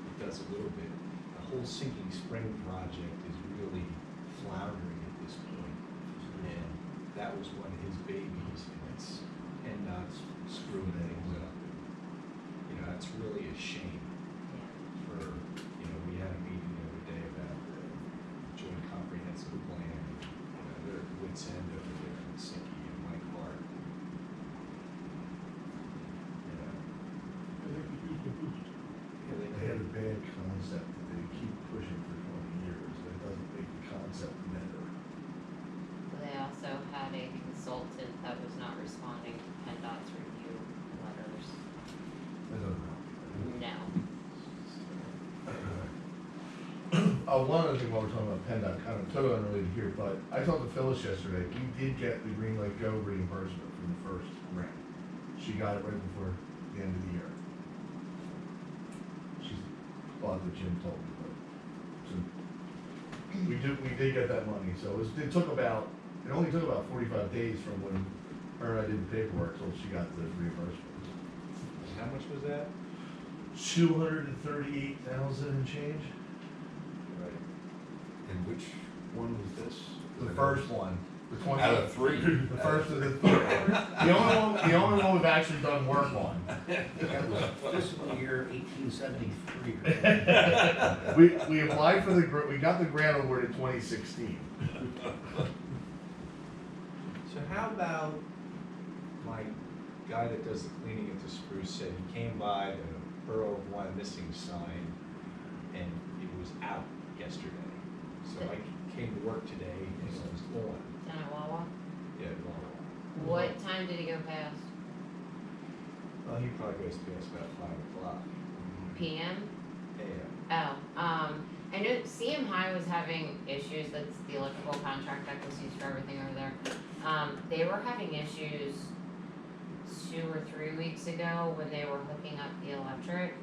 it does a little bit. The whole Sinking Spring project is really floundering at this point. And that was one of his babies, and it's PennDOT's screwing things up. You know, that's really a shame for, you know, we had a meeting the other day about the joint comprehensive plan. You know, they're at wit's end over there in Sinking and Mike Hart. You know, yeah, They had a bad concept that they keep pushing for 20 years, that doesn't make the concept better. They also had a consultant that was not responding to PennDOT's review letters. That doesn't help. No. One other thing while we're talking about PennDOT, kind of totally unrelated here, but I talked to Phyllis yesterday, we did get the Green Light Go reimbursement from the first grant. She got it right before the end of the year. She's glad that Jim told me, but, so, we did get that money, so it only took about 45 days from when her and I did the paperwork till she got the reimbursement. how much was that? 238,000 and change? Right. And which one was this? The first one, the 20. Out of three. The first of the the only one we've actually done work on. That was fiscal year 1873. We applied for we got the grant award in 2016. So how about my guy that does the cleaning at the Spruce said he came by the Borough of Wyomissing sign and it was out yesterday. So I came to work today and it was on. Down at Wawa? Yeah, well, What time did he go past? well, he probably goes past about 5 o'clock. PM? Yeah. Oh, I know CM High was having issues, that's the electrical contract that was used for everything over there. They were having issues 2 or 3 weeks ago when they were hooking up the electric.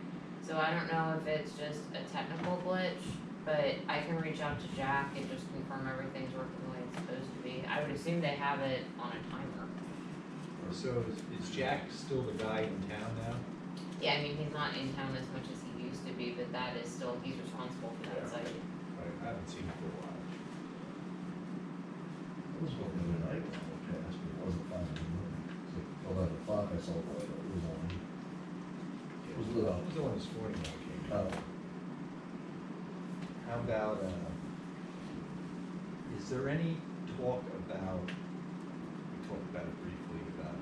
So I don't know if it's just a technical glitch, but I can reach out to Jack and just confirm everything's working the way it's supposed to be. I would assume they have it on a timer. So is Jack still the guy in town now? Yeah, I mean, he's not in town as much as he used to be, but that is still, he's responsible for that site. I haven't seen him for a while. It was one the other night when I went past, but it wasn't 5 in the morning. It's like 11 o'clock, I saw the light, it was on. It was lit up. It was the one this morning when I came in. Oh. How about, is there any talk about, we talked about it briefly, about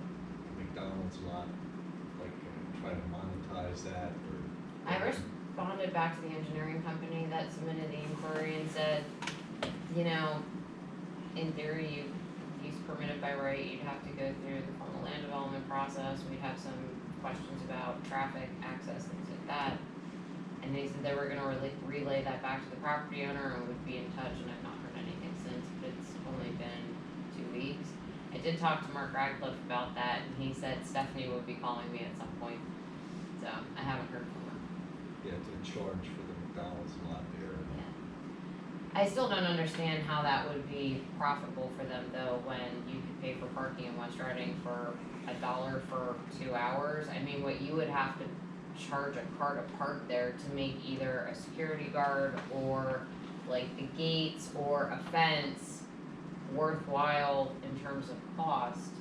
McDonald's lot, like try to monetize that or? I responded back to the engineering company that submitted the inquiry and said, you know, in theory, use permitted by right, you'd have to go through the formal land development process, we'd have some questions about traffic, access, things like that. And they said they were gonna relay that back to the property owner and would be in touch, and I've not heard anything since, but it's only been 2 weeks. I did talk to Mark Radcliffe about that, and he said Stephanie would be calling me at some point, so I haven't heard from her. Yeah, to charge for the McDonald's lot there. Yeah. I still don't understand how that would be profitable for them though, when you could pay for parking in West Reading for $1 for 2 hours. I mean, what you would have to charge a car to park there to make either a security guard or like the gates or a fence worthwhile in terms of cost.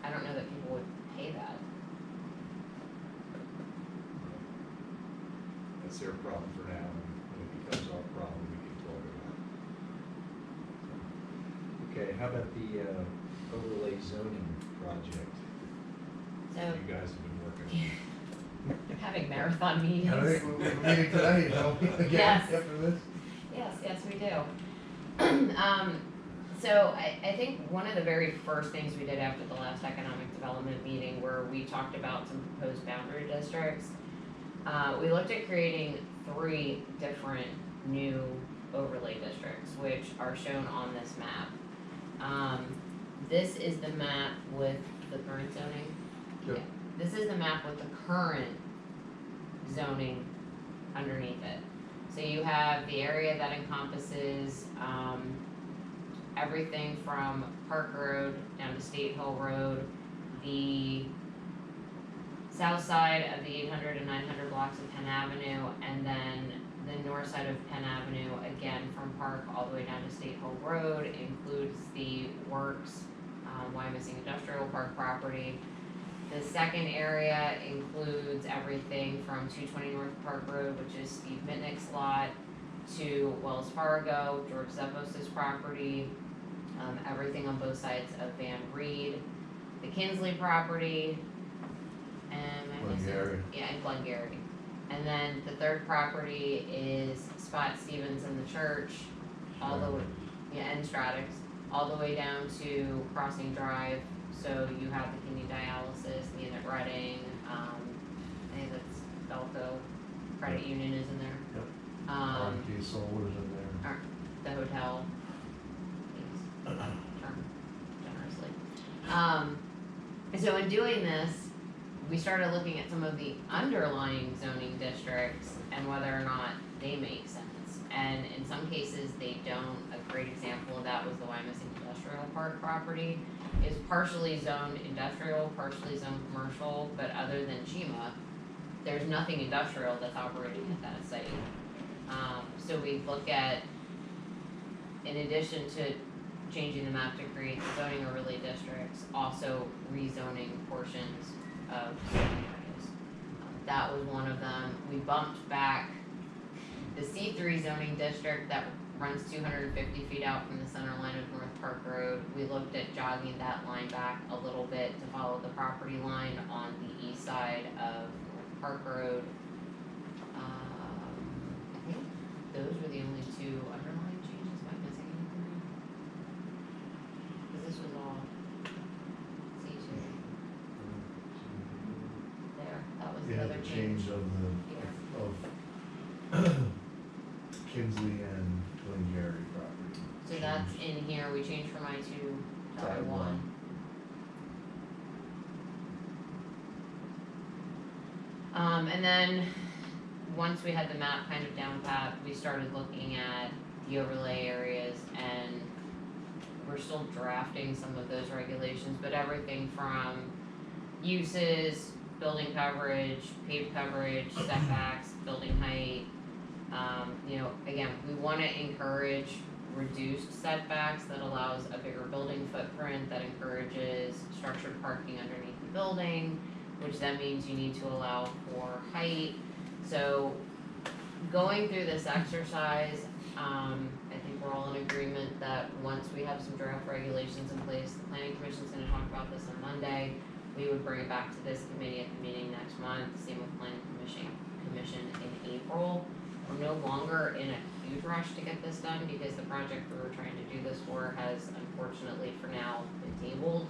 I don't know that people would pay that. That's their problem for now, and when it becomes our problem, we can talk about it. Okay, how about the overlay zoning project So you guys have been working on? having marathon meetings. And I think we're meeting today, don't we, again, Yes. after this? Yes, we do. So I think one of the very first things we did after the last economic development meeting where we talked about some proposed boundary districts, we looked at creating 3 different new overlay districts, which are shown on this map. This is the map with the current zoning. Yep. Yeah. This is the map with the current zoning underneath it. So you have the area that encompasses, everything from Park Road down to State Hill Road, the south side of the 800 and 900 blocks of Penn Avenue, and then the north side of Penn Avenue, again from Park all the way down to State Hill Road, includes the Works, Wyomissing Industrial Park property. The second area includes everything from 220 North Park Road, which is Steve Mitnick's lot, to Wells Fargo, George Zepos' property, everything on both sides of Van Reed, the Kinsley property, and am I missing? Glengarry. Yeah, and Glengarry. And then the third property is Spot Stevens and the church, all the way, yeah, and Stratix, all the way down to Crossing Drive. So you have the kidney dialysis, the Inn at Reading, I think that's Belco Credit Union is in there. Yep. Um, Solar's in there. the hotel, please, term generously. So in doing this, we started looking at some of the underlying zoning districts and whether or not they make sense. And in some cases, they don't. A great example of that was the Wyomissing Industrial Park property. Is partially zoned industrial, partially zoned commercial, but other than Chima, there's nothing industrial that's operating at that site. So we look at, in addition to changing the map to create the zoning overlay districts, also rezoning portions of zoning areas. That was one of them. We bumped back the C3 zoning district that runs 250 feet out from the center line of North Park Road. We looked at jogging that line back a little bit to follow the property line on the east side of North Park Road. I think those were the only two underlying changes. Am I missing anything? Cause this was all C2. There, that was the Yeah, other the change. change of Here. of Kinsley and Glengarry property. So that's in here, we changed from I2 to I1. And then, once we had the map kind of down pat, we started looking at the overlay areas, and we're still drafting some of those regulations, but everything from uses, building coverage, paved coverage, setbacks, building height. Again, we wanna encourage reduced setbacks that allows a bigger building footprint, that encourages structured parking underneath the building, which then means you need to allow for height. So, going through this exercise, I think we're all in agreement that once we have some draft regulations in place, the planning commission's gonna talk about this on Monday. We would bring it back to this committee at the meeting next month, same with planning commission in April. We're no longer in a huge rush to get this done because the project we were trying to do this for has unfortunately for now been tabled.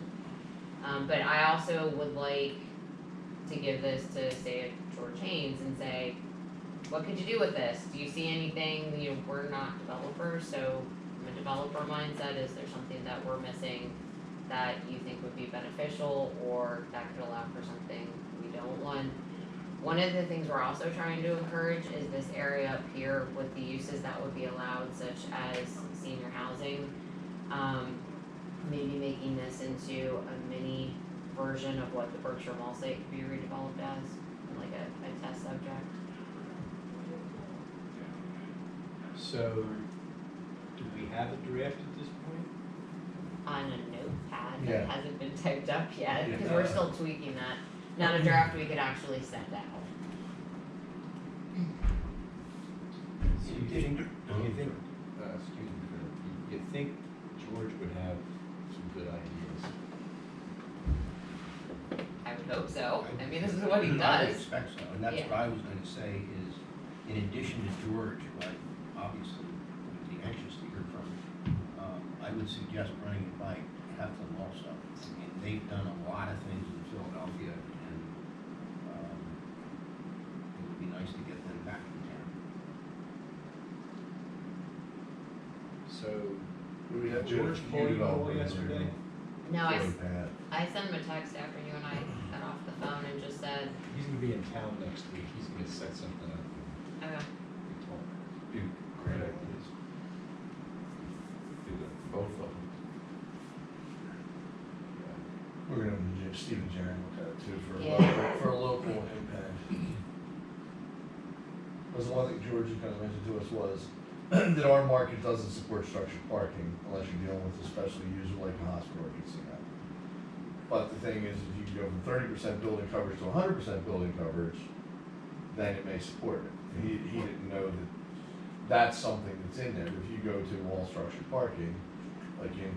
But I also would like to give this to, say, George Haynes and say, what could you do with this? Do you see anything, we're not developers, so from a developer mindset, is there something that we're missing that you think would be beneficial or that could allow for something we don't want? One of the things we're also trying to encourage is this area up here with the uses that would be allowed, such as senior housing. Maybe making this into a mini version of what the Berkshire Mall site could be redeveloped as, like a test subject. So, do we have a draft at this point? On a notepad Yeah. that hasn't been typed up yet, Yeah. because we're still tweaking that. Not a draft we could actually send out. So you think, You think George would have some good ideas? I would hope so. I mean, this is what he I would does. expect so, and that's Yeah. what I was gonna say is, in addition to George, who I obviously would be anxious to hear from, I would suggest running it by Heflin also. I mean, they've done a lot of things in Philadelphia, and, it would be nice to get them back in town. So, We have George to- called you all developers yesterday? No, Really bad. I sent him a text after you and I got off the phone and just said, He's gonna be in town next week, he's gonna set something up. Okay. We told him. Be great ideas. Do that, both of them. We're gonna have Steve and Jerry look at it too Yeah. for a local impact. Was the one thing George had kind of mentioned to us was that our market doesn't support structured parking unless you're dealing with a special user like a hospital or casino. But the thing is, if you can go from 30% building coverage to 100% building coverage, then it may support it. He didn't know that that's something that's in there. If you go to all structured parking, like in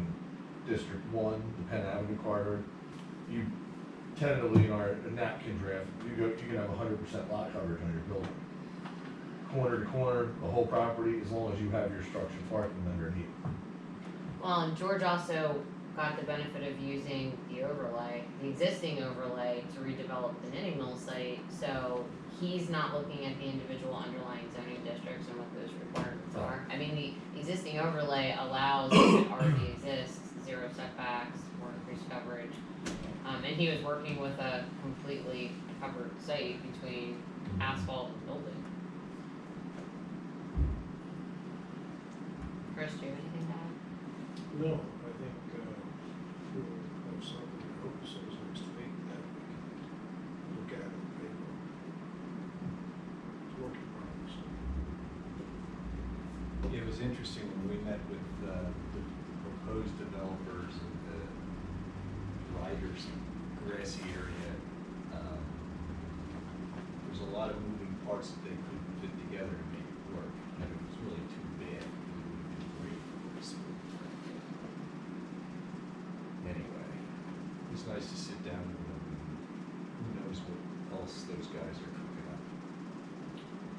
District 1, the Penn Avenue corridor, you tentatively in our napkin draft, you can have 100% lot coverage on your building. Corner to corner, the whole property, as long as you have your structured parking underneath. Well, and George also got the benefit of using the overlay, the existing overlay, to redevelop the Knitting Mill site, so he's not looking at the individual underlying zoning districts and what those requirements are. I mean, the existing overlay allows, if it already exists, 0 setbacks or increased coverage. And he was working with a completely covered site between asphalt and building. Chris, do you have anything to add? No, I think, we'll have something, I hope it says next week that we can look at it, maybe. It's work in progress. It was interesting when we met with the proposed developers of the Riders grassy area. There's a lot of moving parts that they couldn't fit together to make it work, and it was really too bad. It would have been great for us. Anyway, it was nice to sit down with them, and who knows what else those guys are cooking up.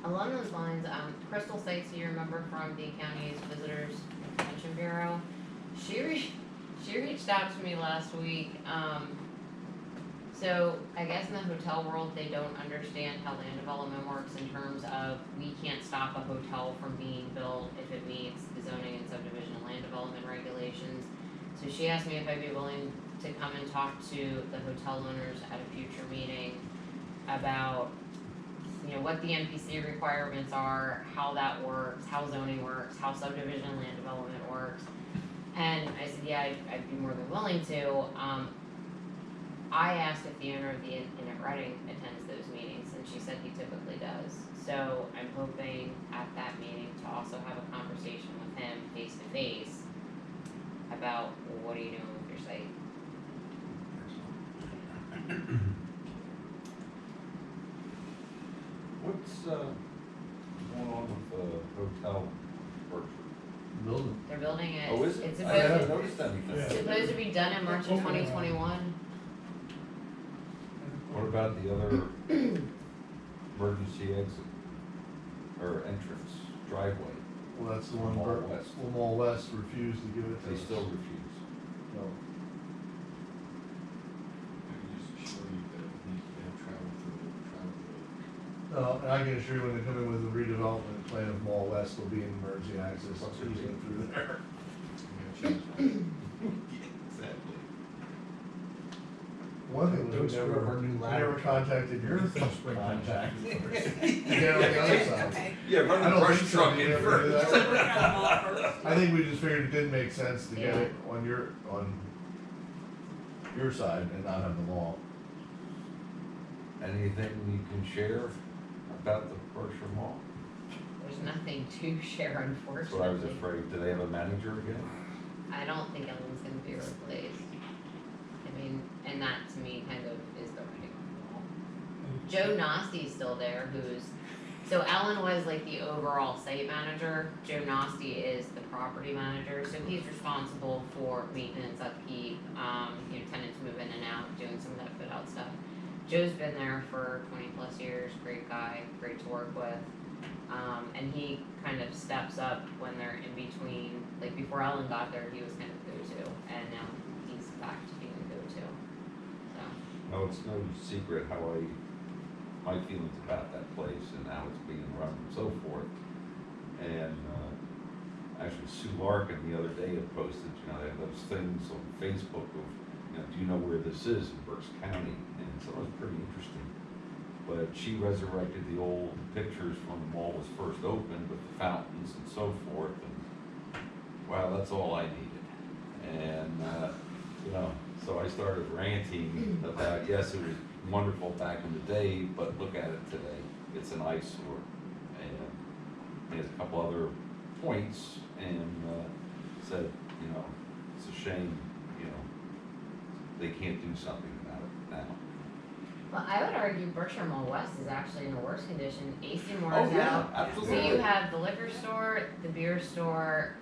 Along those lines, Crystal Sykes, you remember from the county's Visitors Information Bureau, she reached out to me last week. So I guess in the hotel world, they don't understand how land development works in terms of we can't stop a hotel from being built if it meets the zoning and subdivision and land development regulations. So she asked me if I'd be willing to come and talk to the hotel owners at a future meeting about, you know, what the NPC requirements are, how that works, how zoning works, how subdivision and land development works. And I said, yeah, I'd be more than willing to. I asked if the owner of the Inn at Reading attends those meetings, and she said he typically does. So I'm hoping at that meeting to also have a conversation with him face to face about, well, what are you doing with your site? What's, going on with the hotel Berkshire? Building. They're building it. Oh, is It's it? I haven't supposed, noticed anything. Yeah. supposed to be done in March of 2021. What about the other emergency exit or entrance driveway? Well, that's the one, Mall West. well, Mall West refused to give it to They us. still refuse. No. Just show you that it needs to have travel through. No, and I can assure you when they come in with the redevelopment plan of Mall West, there'll be an emergency access easement through there. Exactly. One thing we Don't screw up our new never ladder. contacted your spring contact. To get on the other side. Yeah, run I the don't brush think so, truck did in you ever do first. that? Work on them all first. I think we just figured it didn't make sense to get Yeah. it on your side and not have the law. Anything you can share about the Berkshire Mall? There's nothing to share, That's what I was unfortunately. afraid. Do they have a manager again? I don't think Ellen's gonna be replaced. I mean, and that to me kind of is the writing on the wall. Joe Nosty's still there, so Ellen was like the overall site manager, Joe Nosty is the property manager, so he's responsible for maintenance, upkeep, tenants move in and out, doing some of that fit out stuff. Joe's been there for 20+ years, great guy, great to work with. And he kind of steps up when they're in between, like before Ellen got there, he was kind of go-to, and now he's back to being go-to, so. No, it's no secret how my feelings about that place and how it's being run and so forth. And, actually Sue Larkin the other day had posted, they have those things on Facebook of, do you know where this is in Berks County? And so it was pretty interesting. but she resurrected the old pictures from the mall was first opened with the fountains and so forth, and wow, that's all I needed. And, you know, so I started ranting about, yes, it was wonderful back in the day, but look at it today, it's an eyesore. And he has a couple other points, and said, you know, it's a shame, you know, they can't do something about it now. Well, I would argue Berkshire Mall West is actually in a worse condition. AC Moore's Oh, yeah, out. absolutely. So you have the liquor store, the beer store,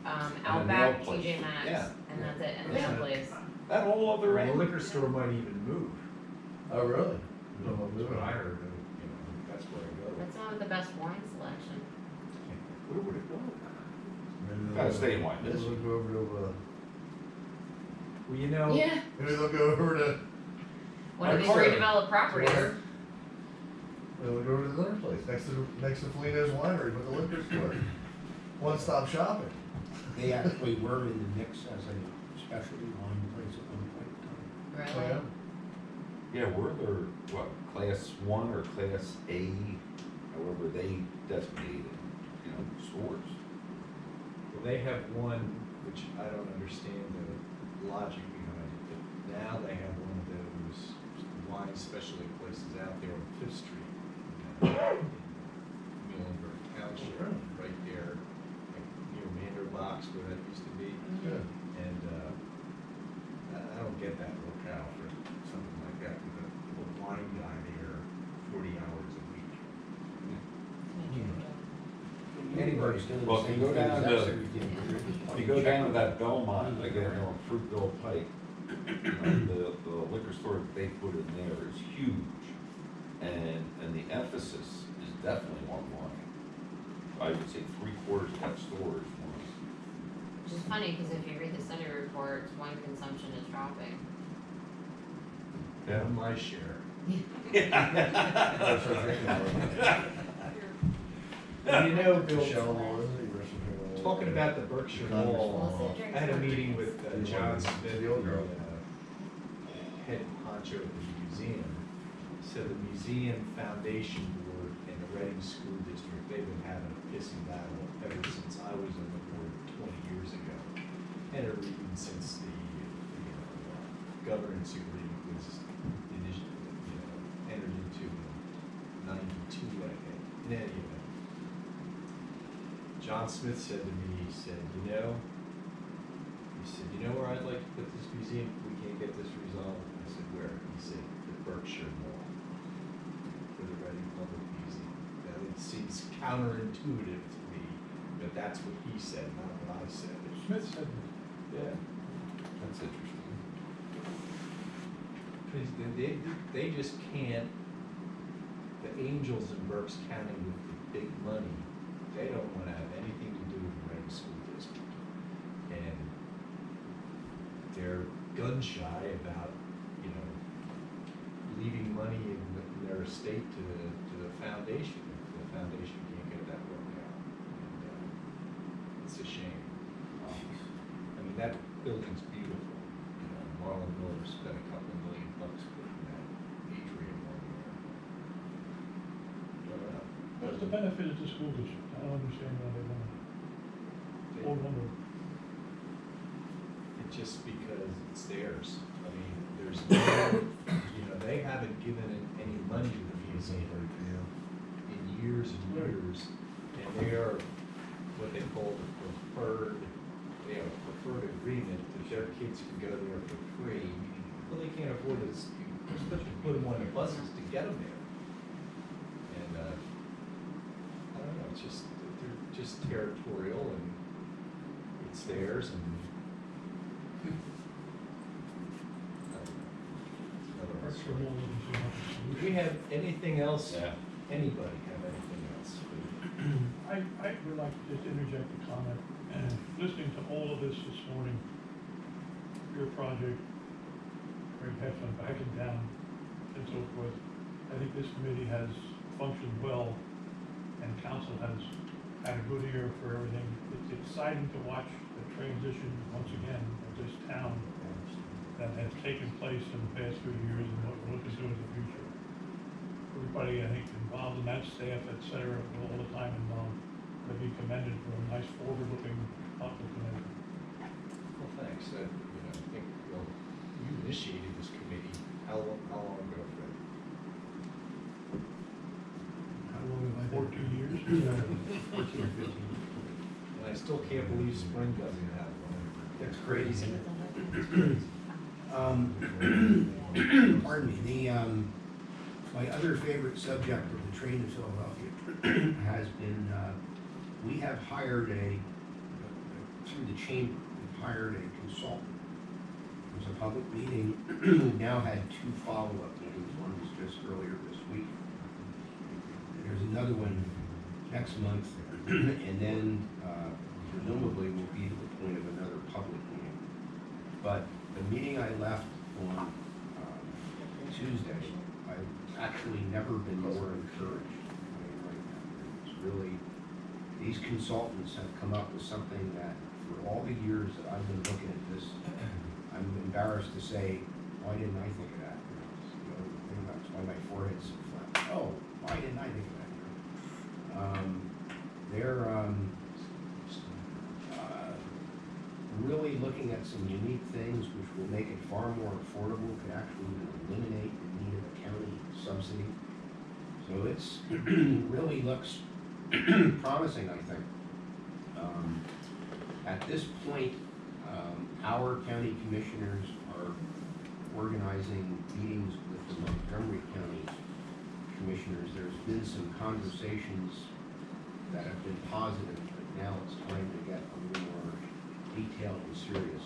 And the Outback, nail place. TJ Maxx, Yeah. and that's it, and the Yeah. nail place. That whole other The end. liquor store might even move. Oh, really? That's what I heard, and, you know, that's where I go. That's not with the best wine selection. Where would it go? Maybe Gotta they'll- stay in Wyomissing. Maybe they'll go over to, Well, you know. Yeah. maybe they'll go over to, One of these Carter. redeveloped properties. Carter. They'll go over to the other place, next to Felino's Winery, with the liquor store. One-stop shopping. They actually were in the mix as a specialty wine place at one point in time. Really? Yeah, we're their, what, class 1 or class A, however they designated, you know, stores. Well, they have one, which I don't understand the logic behind it, but now they have one of those wine specialty places out there on Fifth Street. In Muhlenberg Township, right there, like near Manderbox where that used to be. Good. And, I don't get that locale for something like that, with a wine guy there 40 hours a week. Anybody's doing Well, the if same you go thing down as to- us every day. If you go down to that Belmont, like there on Fruitville Pike, you know, the liquor store that they put in there is huge. And the emphasis is definitely on wine. I would say 3/4 of that store is wine. Which is funny, because if you read the study reports, wine consumption is dropping. On my share. That's our drinking water. And you know, Bill, Michelle, what is it? You rest of her- talking about the Berkshire Congress. Mall, I had a meeting with John Smith, The old girl. head honcho at the museum. So the museum foundation board and the Reading School District, they've been having a pissing battle ever since I was on the board 20 years ago. And even since the, governance agreement was entered into in 92, I think. In any event, John Smith said to me, he said, you know where I'd like to put this museum if we can't get this resolved? I said, where? He said, the Berkshire Mall, for the Reading Public Museum. Now, it seems counterintuitive to me, but that's what he said, not what I said. Smith said, Yeah. That's interesting. Because they just can't, the angels in Berks County with the big money, they don't wanna have anything to do with the Reading School District. And they're gun shy about, leaving money in their estate to the foundation, if the foundation can't get that worked out. And, it's a shame. I mean, that building's beautiful. Marlon Miller spent a couple $1 million putting that atrium on there. what's the benefit of the school district? I don't understand why they want to hold on to it. It's just because it's theirs. I mean, there's no, they haven't given any money to the museum in years and years. And they are what they call the preferred, they have a preferred agreement that their kids can go there for free. Well, they can't afford to, especially put them on the buses to get them there. And, I don't know, it's just, they're just territorial and it's theirs and. Berkshire Mall doesn't seem like a Do solution. we have anything else? Yeah. Anybody have anything else? I would like to just interject a comment. Listening to all of this morning, your project, Greg Heflin backing down and so forth, I think this committee has functioned well and council has had a good ear for everything. It's exciting to watch the transition once again of this town that has taken place in the past few years and what we're looking to in the future. We're everybody, I think, involved in that staff, et cetera, with all the time involved, to be commended for a nice forward-looking, thoughtful committee. Well, thanks, I think, well, you initiated this committee, how long ago, Fred? How long have I been? 14 years? 14 or 15. And I still can't believe spring doesn't have one. That's crazy. Pardon me, my other favorite subject of the train to Philadelphia has been, we have hired through the chamber, we've hired a consultant. It was a public meeting, we've now had 2 follow-up meetings, one was just earlier this week. There's another one next month, and then presumably we'll be to the point of another public meeting. But the meeting I left on Tuesday, I've actually never been more encouraged. I mean, right now, it's really, these consultants have come up with something that for all the years that I've been looking at this, I'm embarrassed to say, why didn't I think of that? That's why my forehead's so flat. Oh, why didn't I think of that? They're really looking at some unique things which will make it far more affordable, could actually even eliminate the need of a county subsidy. So it's really looks promising, I think. At this point, our county commissioners are organizing meetings with the Montgomery County commissioners. There's been some conversations that have been positive, but now it's time to get a little more detailed and serious.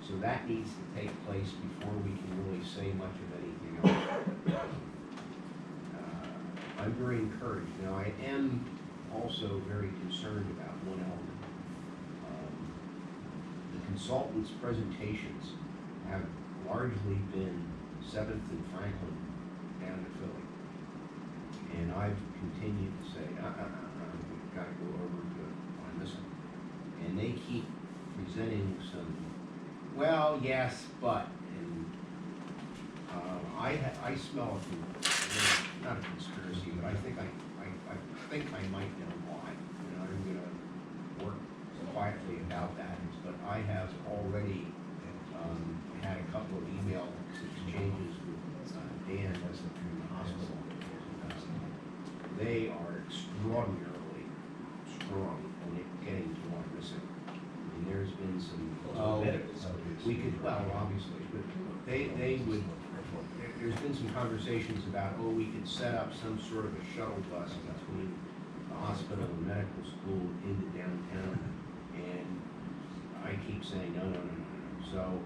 So that needs to take place before we can really say much of anything else. I'm very encouraged. Now, I am also very concerned about one element. The consultants' presentations have largely been 7th and Franklin down to Philly. And I've continued to say, we've got to go over to Wyomissing. And they keep presenting some, well, yes, but, and I smell not a conspiracy, but I think I might know why. And I'm gonna work quietly about that, but I have already had a couple of email exchanges with Dan in the hospital. They are extraordinarily strong on getting to Wyomissing. I mean, there's been some, we could, well, obviously, but they would, there's been some conversations about, we could set up some sort of a shuttle bus between the hospital and medical school into downtown. And I keep saying, no. So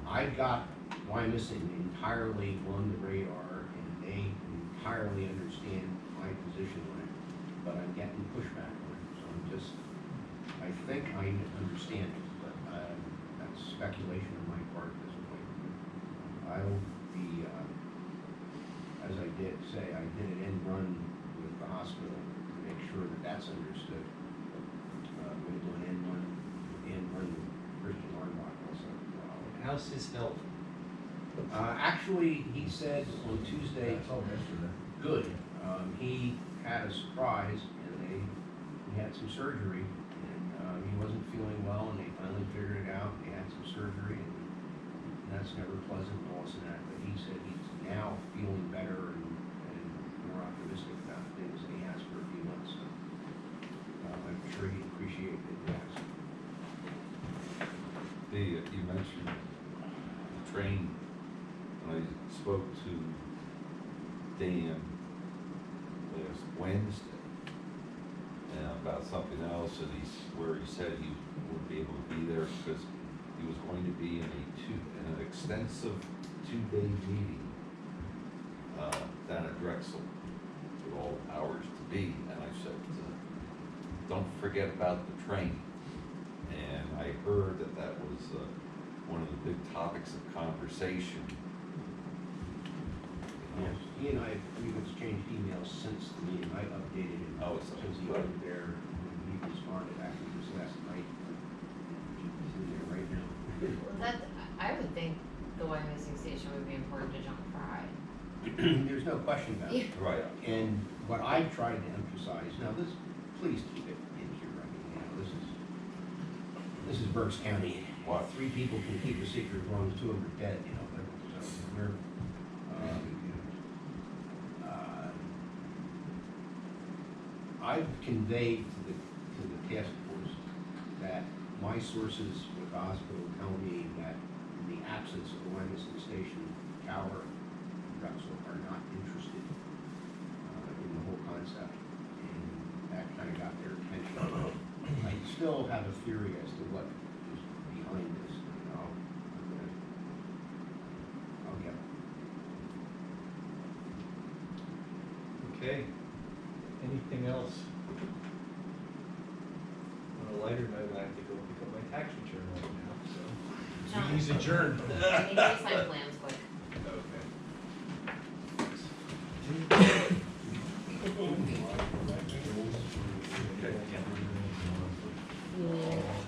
I've got Wyomissing entirely on the radar, and they entirely understand my position on it, but I'm getting pushback on it. So I think I understand it, but that's speculation on my part at this point. I'll be, as I did say, I did an end run with the hospital to make sure that that's understood. I'm going to do an end run with Christian Arnbach also. How's his health? Actually, he said on Tuesday, good. He had a surprise, and he had some surgery, and he wasn't feeling well, and they finally figured it out. They had some surgery, and that's never pleasant, all this and that. But he said he's now feeling better and more optimistic about things than he has for a few months. So I'm sure he'd appreciate it. Yes. You mentioned the train. When I spoke to Dan last Wednesday about something else, and where he said he wouldn't be able to be there because he was going to be in an extensive 2-day meeting down at Drexel with all hours to be. And I said, don't forget about the train. And I heard that was one of the big topics of conversation. Yes, he and we've exchanged emails since the meeting. I updated him since he was there. And he responded actually just last night. He's in there right now. I would think the Wyomissing station would be important to John Fry. There's no question about it. Right. And what I tried to emphasize, now this, please keep it in here, I mean, you know, this is Berks County. What? 3 people can keep a secret as long as 2 of them are dead, you know, so we're, I've conveyed to the task force that my sources with the hospital tell me that in the absence of the Wyomissing Station Tower, Drexel are not interested in the whole concept, and that kind of got their attention. I still have a theory as to what is behind this, and I'll get it. Okay, anything else? On a lighter note, I have to go pick up my tax return right now, so. John. Meeting's adjourned. I need you to sign plans quick.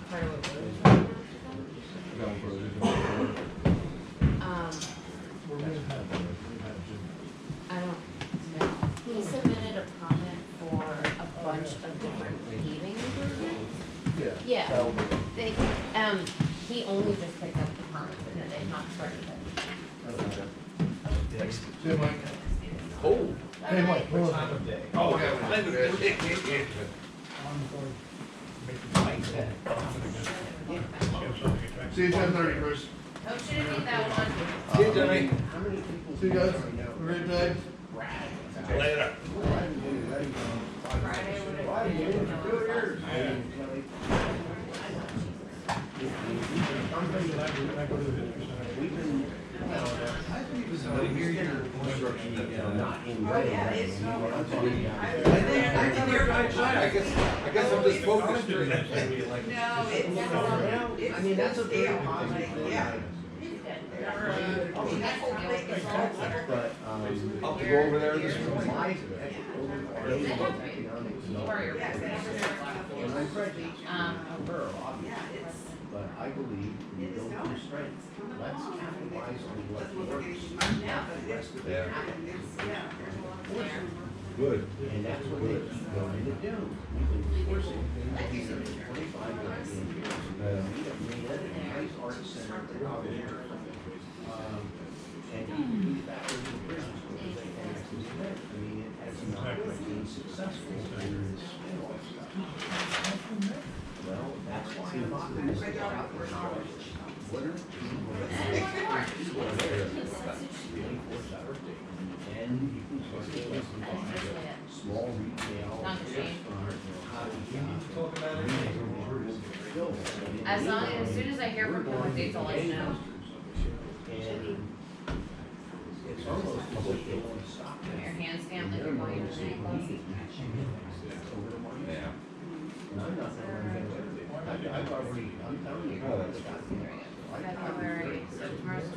Part of what we're doing. I don't know. He submitted a comment for a bunch of different paving improvements. Yeah, they, he only just picked up the permit, and they've not started it. Hey, Mike. Oh. Hey, Mike, hold Time on. of day. Oh, okay. I'm going to make the lights that. See you 10:30, Chris. Oh, shouldn't need that one. See you, Jimmy. See you guys. Have a great day. Later. Friday would have been. I'm going to go to the history center. I guess I'm just focused. No, it's, I mean, that's a very scale, positive like, thing. yeah. But, I'll go over there this morning. my, Yeah, it's, but I believe in it is building going. strength. Let's capitalize on what Doesn't look like works. anything right now, but it's, Yeah. it's, yeah. Good. And that's what they keep going to do. We've been forcing things to be 25 years. We have made it a nice art center out there. And you can do that with the business. I mean, it has not been successful in this spin-off stuff. Well, that's why I'm not going to say out there. What are and you can start to small retail. Not the same. Talk about it. As long, as soon as I hear from him with dates, I'll let you know. And it's almost as if they want to stop Your it. hand stamp like you're going to the close. Yeah. And I'm not gonna run away with it. I've already, I'm telling you. February, so tomorrow's